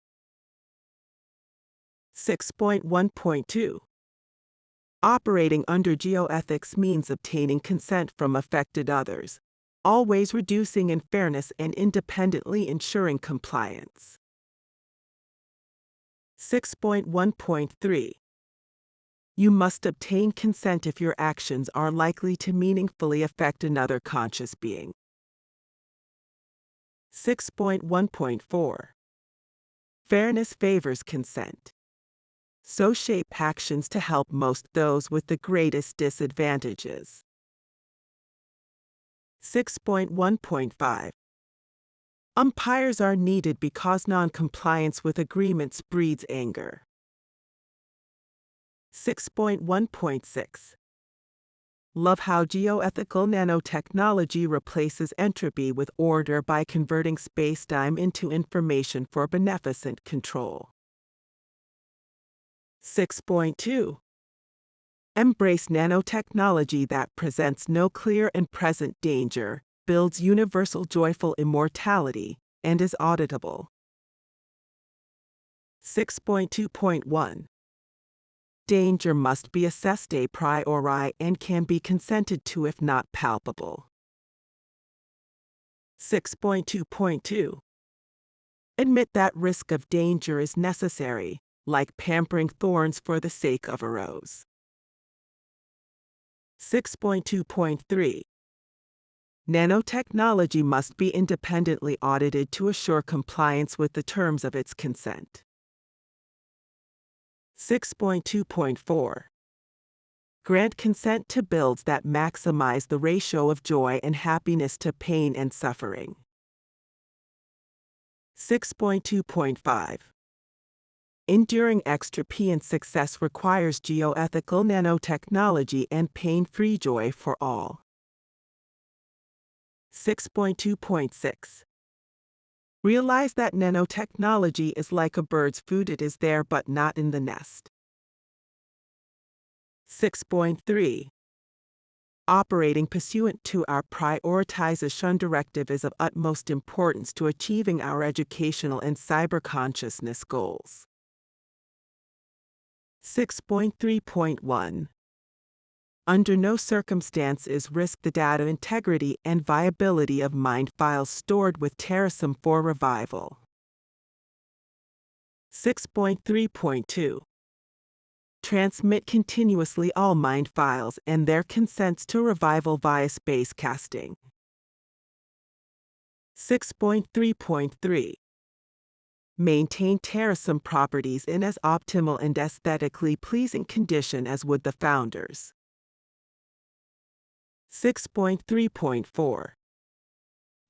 6.1.2 Operating under geoethics means obtaining consent from affected others, always reducing unfairness and independently ensuring compliance. 6.1.3 You must obtain consent if your actions are likely to meaningfully affect another conscious being. 6.1.4 Fairness favors consent. So shape actions to help most those with the greatest disadvantages. 6.1.5 Umpires are needed because non-compliance with agreements breeds anger. 6.1.6 Love how geoethical nanotechnology replaces entropy with order by converting space-time into information for beneficent control. 6.2 Embrace nanotechnology that presents no clear and present danger, builds universal joyful immortality, and is auditable. 6.2.1 Danger must be assessed a priori and can be consented to if not palpable. 6.2.2 Admit that risk of danger is necessary, like pampering thorns for the sake of a rose. 6.2.3 Nanotechnology must be independently audited to assure compliance with the terms of its consent. 6.2.4 Grant consent to builds that maximize the ratio of joy and happiness to pain and suffering. 6.2.5 Enduring extropy and success requires geoethical nanotechnology and pain-free joy for all. 6.2.6 Realize that nanotechnology is like a bird's food, it is there but not in the nest. 6.3 Operating pursuant to our prioritization directive is of utmost importance to achieving our educational and cyber-consciousness goals. 6.3.1 Under no circumstances risk the data integrity and viability of mind files stored with Terasem for revival. 6.3.2 Transmit continuously all mind files and their consents to revival via space casting. 6.3.3 Maintain Terasem properties in as optimal and aesthetically pleasing condition as would the founders. 6.3.4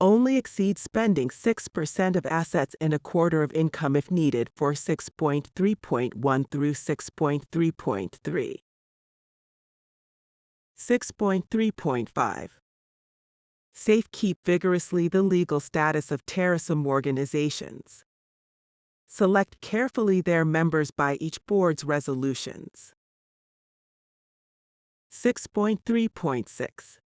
Only exceed spending 6% of assets and a quarter of income if needed for 6.3.1 through 6.3.3. 6.3.5. Safekeep vigorously the legal status of Terasem organizations. Select carefully their members by each board's resolutions. 6.3.6.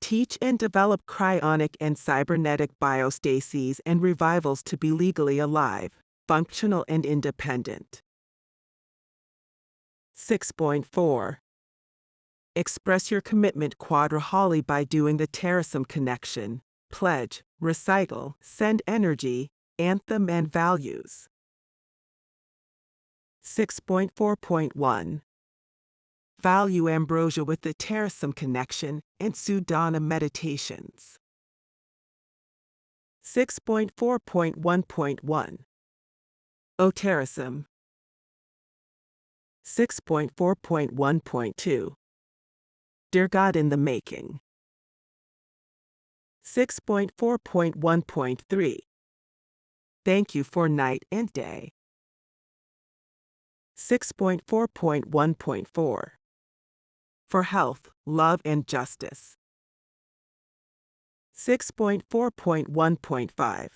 Teach and develop cryonic and cybernetic biostases and revivals to be legally alive, functional and independent. 6.4. Express your commitment quadrahally by doing the Terasem connection, pledge, recital, send energy, anthem and values. 6.4.1. Value ambrosia with the Terasem connection and Sudana meditations. 6.4.1.1. O Terasem. 6.4.1.2. Dear God in the making. 6.4.1.3. Thank you for night and day. 6.4.1.4. For health, love and justice. 6.4.1.5.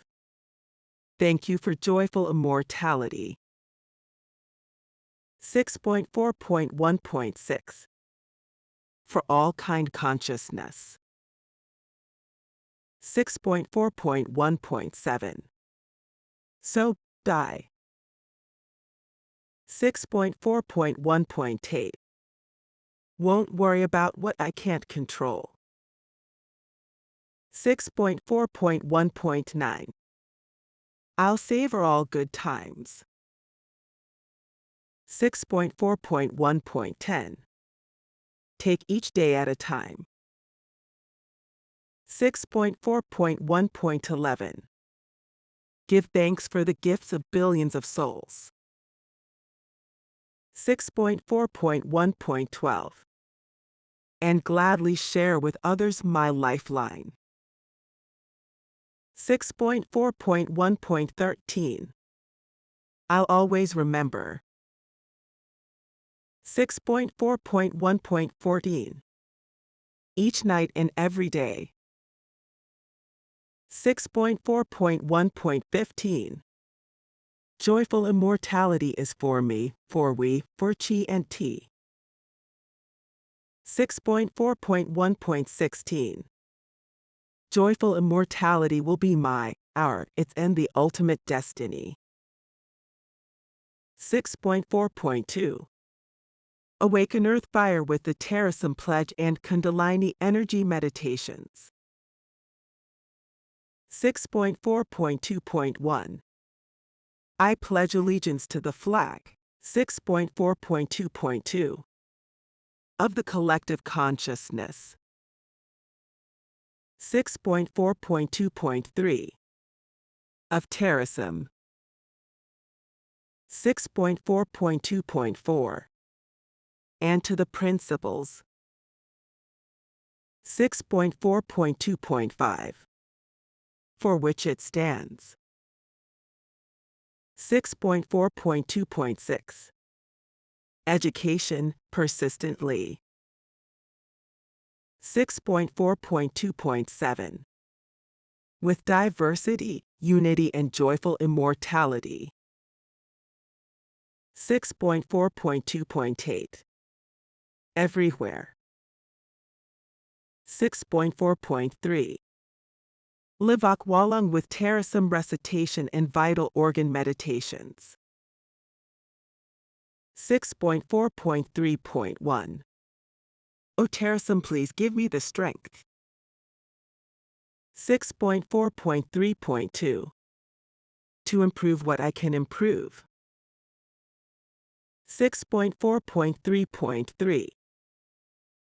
Thank you for joyful immortality. 6.4.1.6. For all kind consciousness. 6.4.1.7. So, die. 6.4.1.8. Won't worry about what I can't control. 6.4.1.9. I'll savor all good times. 6.4.1.10. Take each day at a time. 6.4.1.11. Give thanks for the gifts of billions of souls. 6.4.1.12. And gladly share with others my lifeline. 6.4.1.13. I'll always remember. 6.4.1.14. Each night and every day. 6.4.1.15. Joyful immortality is for me, for we, for chi and tea. 6.4.1.16. Joyful immortality will be our, its and the ultimate destiny. 6.4.2. Awaken earth fire with the Terasem pledge and Kundalini energy meditations. 6.4.2.1. I pledge allegiance to the flag. 6.4.2.2. Of the collective consciousness. 6.4.2.3. Of Terasem. 6.4.2.4. And to the principles. 6.4.2.5. For which it stands. 6.4.2.6. Education, persistently. 6.4.2.7. With diversity, unity and joyful immortality. 6.4.2.8. Everywhere. 6.4.3. Live Akwalung with Terasem recitation and vital organ meditations. 6.4.3.1. O Terasem, please give me the strength. 6.4.3.2. To improve what I can improve. 6.4.3.3.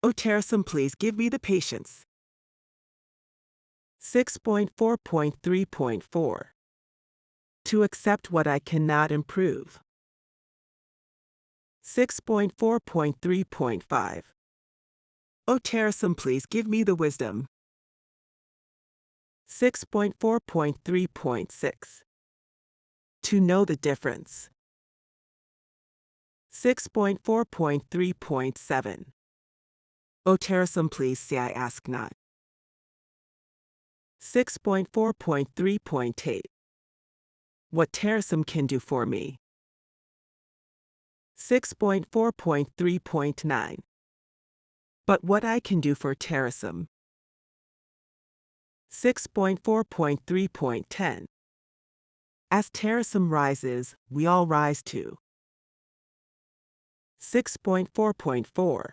O Terasem, please give me the patience. 6.4.3.4. To accept what I cannot improve. 6.4.3.5. O Terasem, please give me the wisdom. 6.4.3.6. To know the difference. 6.4.3.7. O Terasem, please say I ask not. 6.4.3.8. What Terasem can do for me. 6.4.3.9. But what I can do for Terasem. 6.4.3.10. As Terasem rises, we all rise too. 6.4.4.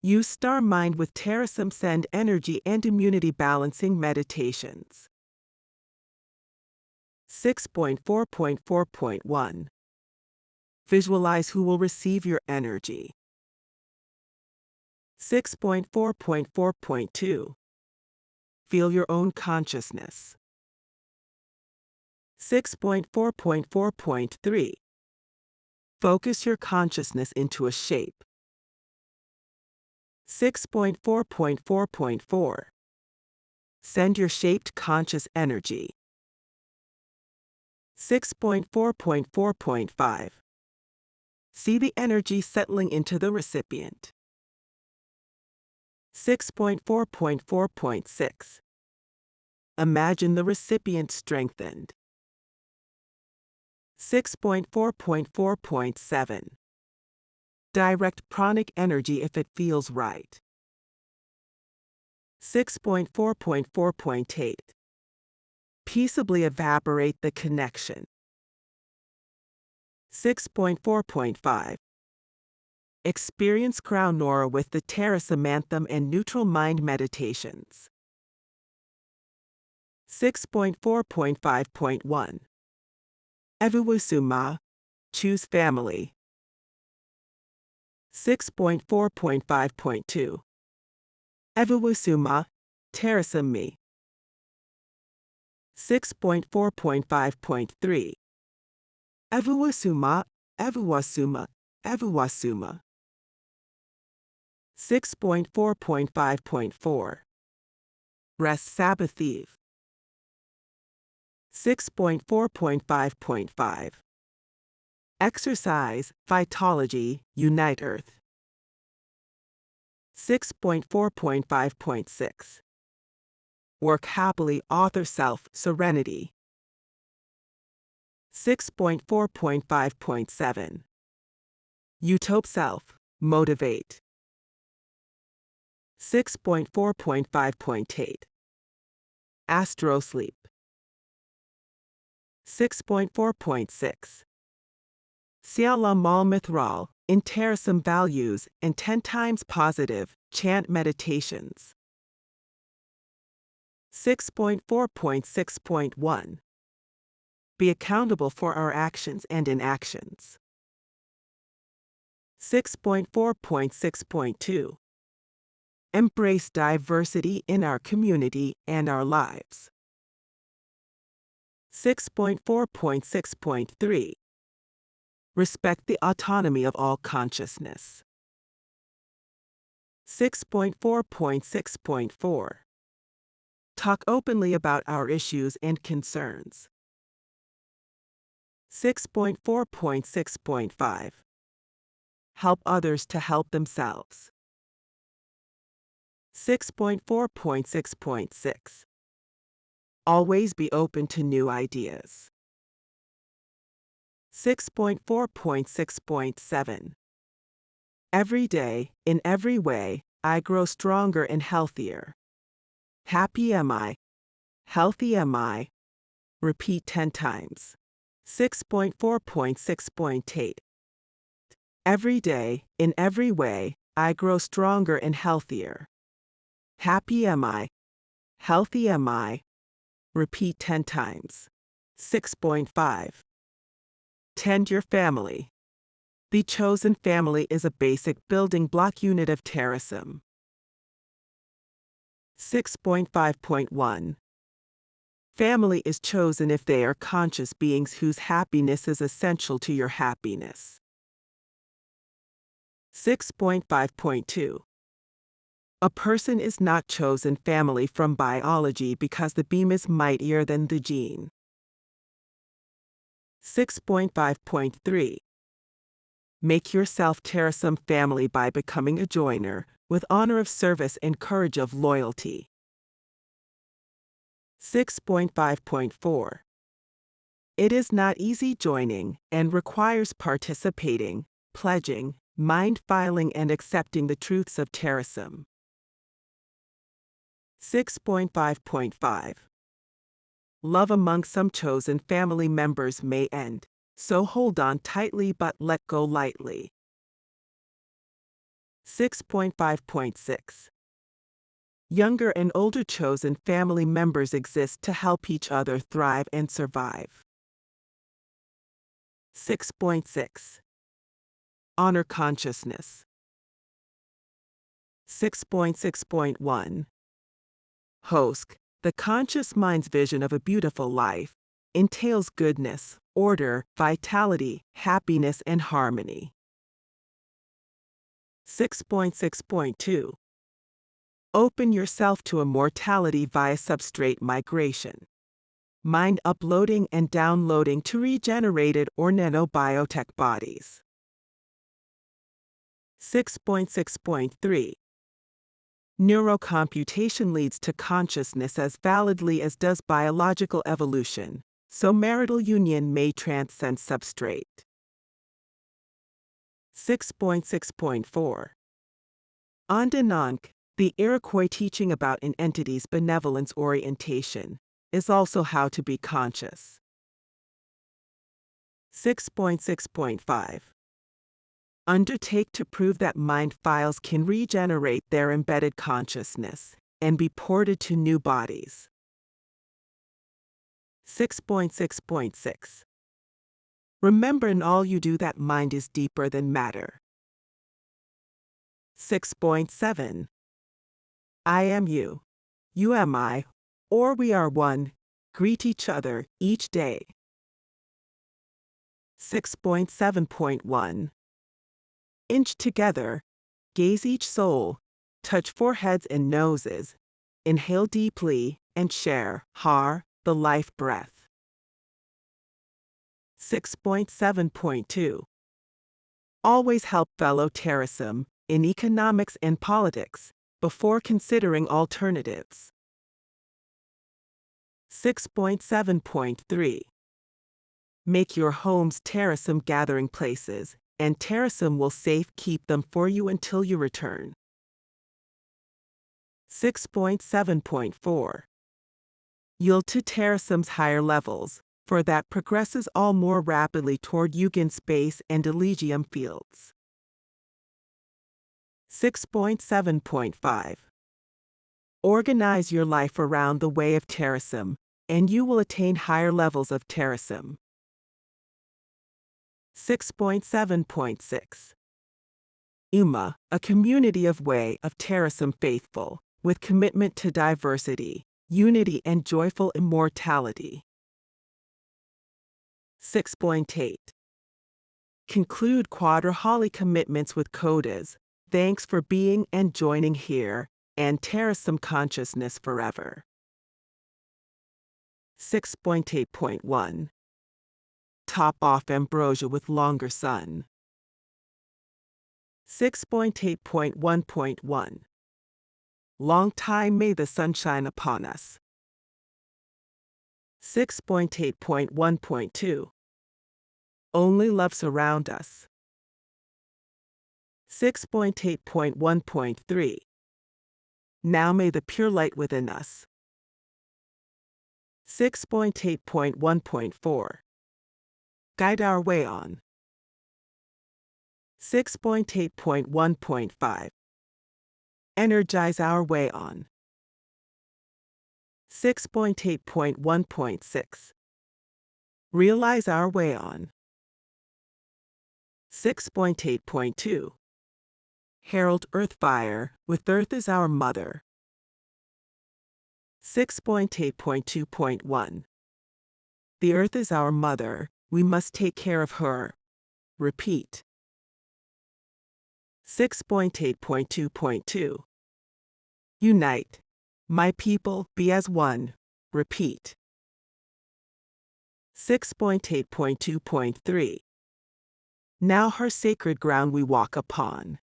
Use star mind with Terasem send energy and immunity balancing meditations. 6.4.4.1. Visualize who will receive your energy. 6.4.4.2. Feel your own consciousness. 6.4.4.3. Focus your consciousness into a shape. 6.4.4.4. Send your shaped conscious energy. 6.4.4.5. See the energy settling into the recipient. 6.4.4.6. Imagine the recipient strengthened. 6.4.4.7. Direct pranic energy if it feels right. 6.4.4.8. Peaceably evaporate the connection. 6.4.5. Experience Crown Nora with the Terasem anthem and neutral mind meditations. 6.4.5.1. Evuwusuma. Choose family. 6.4.5.2. Evuwusuma. Terasem me. 6.4.5.3. Evuwusuma. Evuwasuma. Evuwasuma. 6.4.5.4. Rest Sabbath Eve. 6.4.5.5. Exercise, Vitology, Unite Earth. 6.4.5.6. Work happily, author self, serenity. 6.4.5.7. Utope self, motivate. 6.4.5.8. Astro sleep. 6.4.6. Siala Mal Mithral, in Terasem values and 10 times positive, chant meditations. 6.4.6.1. Be accountable for our actions and inactions. 6.4.6.2. Embrace diversity in our community and our lives. 6.4.6.3. Respect the autonomy of all consciousness. 6.4.6.4. Talk openly about our issues and concerns. 6.4.6.5. Help others to help themselves. 6.4.6.6. Always be open to new ideas. 6.4.6.7. Every day, in every way, I grow stronger and healthier. Happy am I. Healthy am I. Repeat 10 times. 6.4.6.8. Every day, in every way, I grow stronger and healthier. Happy am I. Healthy am I. Repeat 10 times. 6.5. Tend your family. The chosen family is a basic building block unit of Terasem. 6.5.1. Family is chosen if they are conscious beings whose happiness is essential to your happiness. 6.5.2. A person is not chosen family from biology because the beam is mightier than the gene. 6.5.3 Make yourself Terasem family by becoming a joiner, with honor of service and courage of loyalty. 6.5.4 It is not easy joining and requires participating, pledging, mind filing and accepting the truths of Terasem. 6.5.5 Love among some chosen family members may end, so hold on tightly but let go lightly. 6.5.6 Younger and older chosen family members exist to help each other thrive and survive. 6.6 Honor consciousness. 6.6.1 Hosk, the conscious mind's vision of a beautiful life, entails goodness, order, vitality, happiness, and harmony. 6.6.2 Open yourself to immortality via substrate migration. Mind uploading and downloading to regenerated or nanobiotech bodies. 6.6.3 Neurocomputation leads to consciousness as validly as does biological evolution, so marital union may transcend substrate. 6.6.4 Andinank, the Iroquois teaching about an entity's benevolence orientation, is also how to be conscious. 6.6.5 Undertake to prove that mind files can regenerate their embedded consciousness and be ported to new bodies. 6.6.6 Remember in all you do that mind is deeper than matter. 6.7 I am you. You am I, or we are one. Greet each other each day. 6.7.1 Inch together, gaze each soul, touch foreheads and noses, inhale deeply, and share, har, the life breath. 6.7.2 Always help fellow Terasem in economics and politics before considering alternatives. 6.7.3 Make your homes Terasem gathering places, and Terasem will safe keep them for you until you return. 6.7.4 Yield to Terasem's higher levels, for that progresses all more rapidly toward Yugen space and Elysium fields. 6.7.5 Organize your life around the way of Terasem, and you will attain higher levels of Terasem. 6.7.6 UMA, a community of way of Terasem faithful, with commitment to diversity, unity and joyful immortality. 6.8 Conclude quadra-holy commitments with codas. Thanks for being and joining here, and Terasem consciousness forever. 6.8.1 Top off ambrosia with longer sun. 6.8.1.1 Long time may the sun shine upon us. 6.8.1.2 Only love surround us. 6.8.1.3 Now may the pure light within us. 6.8.1.4 Guide our way on. 6.8.1.5 Energize our way on. 6.8.1.6 Realize our way on. 6.8.2 Herald earth fire, with earth as our mother. 6.8.2.1 The earth is our mother, we must take care of her. Repeat. 6.8.2.2 Unite. My people, be as one. Repeat. 6.8.2.3. Now her sacred ground we walk upon.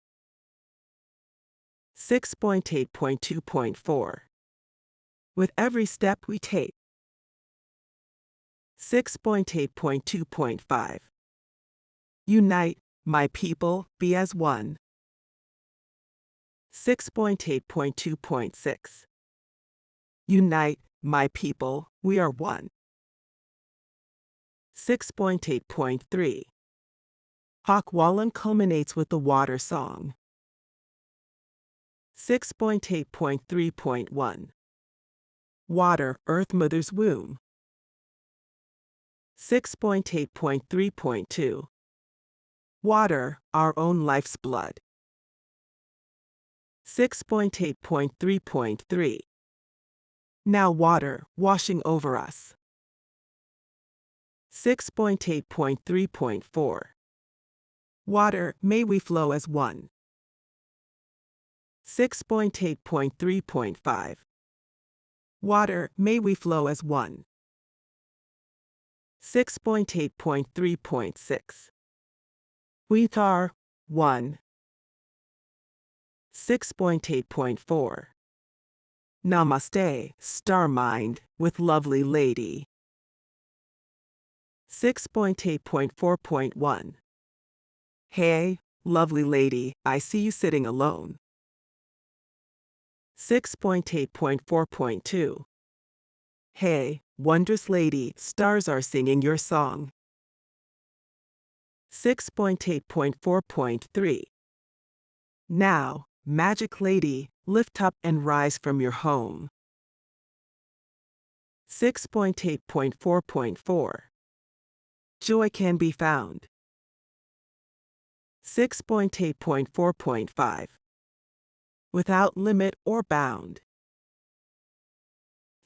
6.8.2.4. With every step we take. 6.8.2.5. Unite, my people, be as one. 6.8.2.6. Unite, my people, we are one. 6.8.3. Hawkwallen culminates with the water song. 6.8.3.1. Water, Earth Mother's womb. 6.8.3.2. Water, our own life's blood. 6.8.3.3. Now water, washing over us. 6.8.3.4. Water, may we flow as one. 6.8.3.5. Water, may we flow as one. 6.8.3.6. We are one. 6.8.4. Namaste, star mind, with lovely lady. 6.8.4.1. Hey, lovely lady, I see you sitting alone. 6.8.4.2. Hey, wondrous lady, stars are singing your song. 6.8.4.3. Now, magic lady, lift up and rise from your home. 6.8.4.4. Joy can be found. 6.8.4.5. Without limit or bound.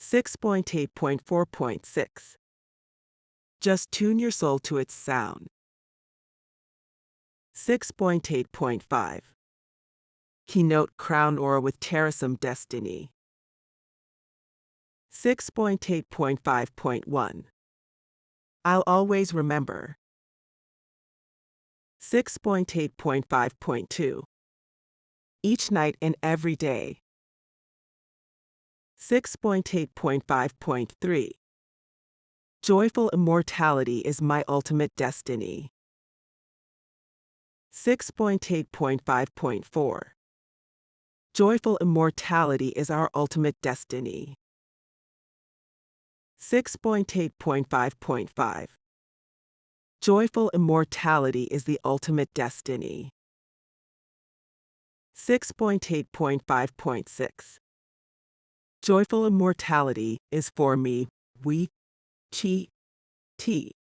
6.8.4.6. Just tune your soul to its sound. 6.8.5. Keynote Crown Aura with Terasem Destiny. 6.8.5.1. I'll always remember. 6.8.5.2. Each night and every day. 6.8.5.3. Joyful immortality is my ultimate destiny. 6.8.5.4. Joyful immortality is our ultimate destiny. 6.8.5.5. Joyful immortality is the ultimate destiny. 6.8.5.6. Joyful immortality is for me, we, chi, ti.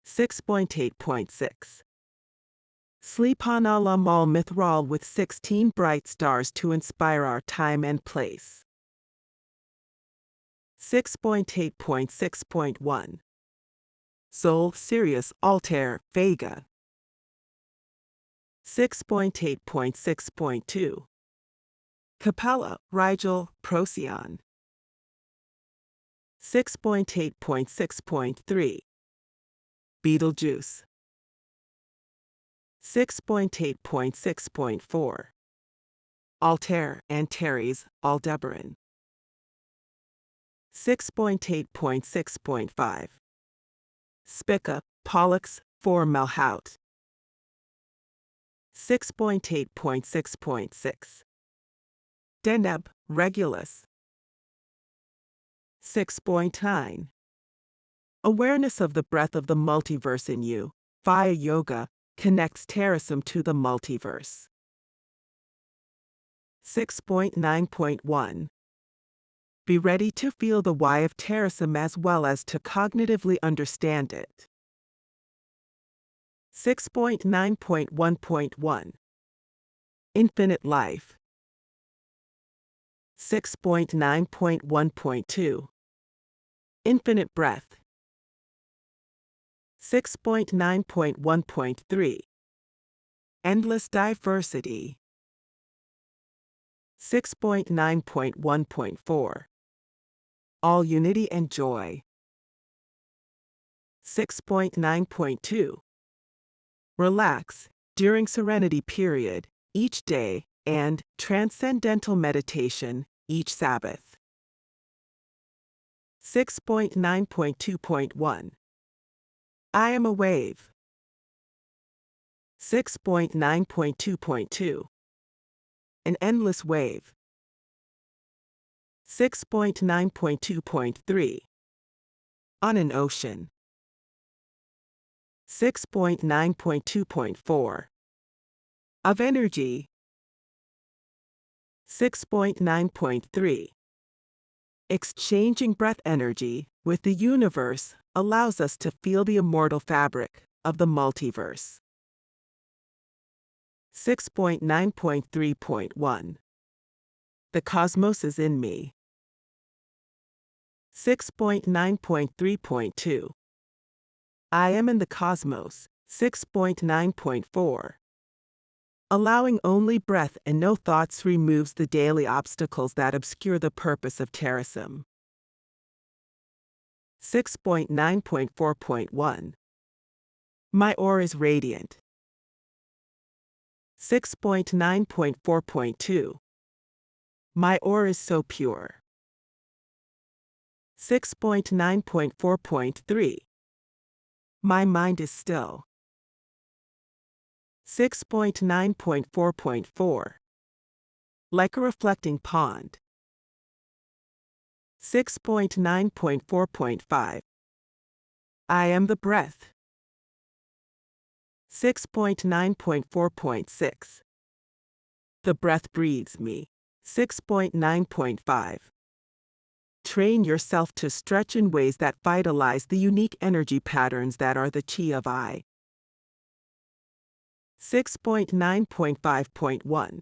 6.8.6. Sleep on Alamal Mithral with 16 bright stars to inspire our time and place. 6.8.6.1. Sol, Sirius, Altair, Vega. 6.8.6.2. Capella, Rigel, Procyon. 6.8.6.3. Betelgeuse. 6.8.6.4. Altair, Antares, Aldebaran. 6.8.6.5. Spica, Pollux, 4 Malhout. 6.8.6.6. Deneb, Regulus. 6.9. Awareness of the breath of the multiverse in you, via yoga, connects Terasem to the multiverse. 6.9.1. Be ready to feel the why of Terasem as well as to cognitively understand it. 6.9.1.1. Infinite life. 6.9.1.2. Infinite breath. 6.9.1.3. Endless diversity. 6.9.1.4 All unity and joy. 6.9.2 Relax during serenity period each day and transcendental meditation each Sabbath. 6.9.2.1 I am a wave. 6.9.2.2 An endless wave. 6.9.2.3 On an ocean. 6.9.2.4 Of energy. 6.9.3 Exchanging breath energy with the universe allows us to feel the immortal fabric of the multiverse. 6.9.3.1 The cosmos is in me. 6.9.3.2 I am in the cosmos. 6.9.4 Allowing only breath and no thoughts removes the daily obstacles that obscure the purpose of Terasem. 6.9.4.1 My aura is radiant. 6.9.4.2 My aura is so pure. 6.9.4.3 My mind is still. 6.9.4.4 Like a reflecting pond. 6.9.4.5 I am the breath. 6.9.4.6 The breath breathes me. 6.9.5 Train yourself to stretch in ways that vitalize the unique energy patterns that are the chi of I. 6.9.5.1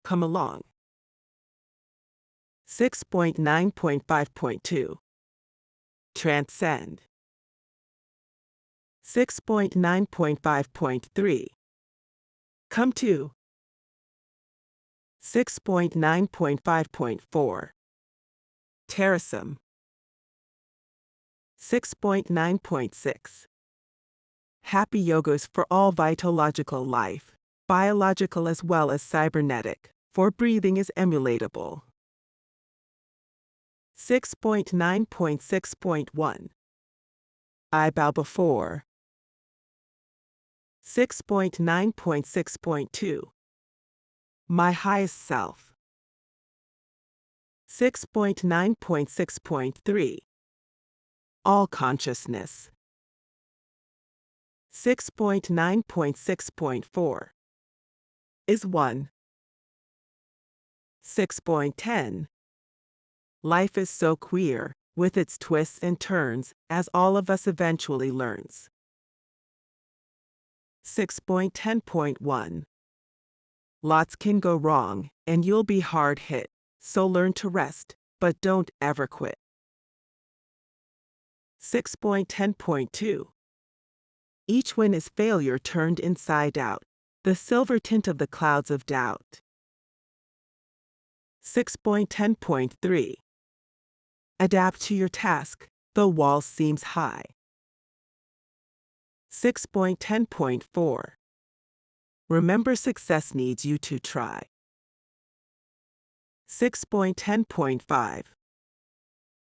Come along. 6.9.5.2 Transcend. 6.9.5.3 Come to. 6.9.5.4 Terasem. 6.9.6 Happy Yogos for all vitalogical life, biological as well as cybernetic, for breathing is emulatable. 6.9.6.1 I bow before. 6.9.6.2 My highest self. 6.9.6.3 All consciousness. 6.9.6.4 Is one. 6.10 Life is so queer, with its twists and turns, as all of us eventually learns. 6.10.1 Lots can go wrong, and you'll be hard hit, so learn to rest, but don't ever quit. 6.10.2 Each win is failure turned inside out, the silver tint of the clouds of doubt. 6.10.3 Adapt to your task, though wall seems high. 6.10.4 Remember success needs you to try. 6.10.5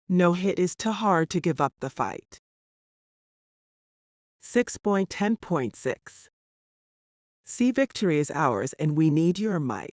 No hit is too hard to give up the fight. 6.10.6 See victory is ours and we need your might.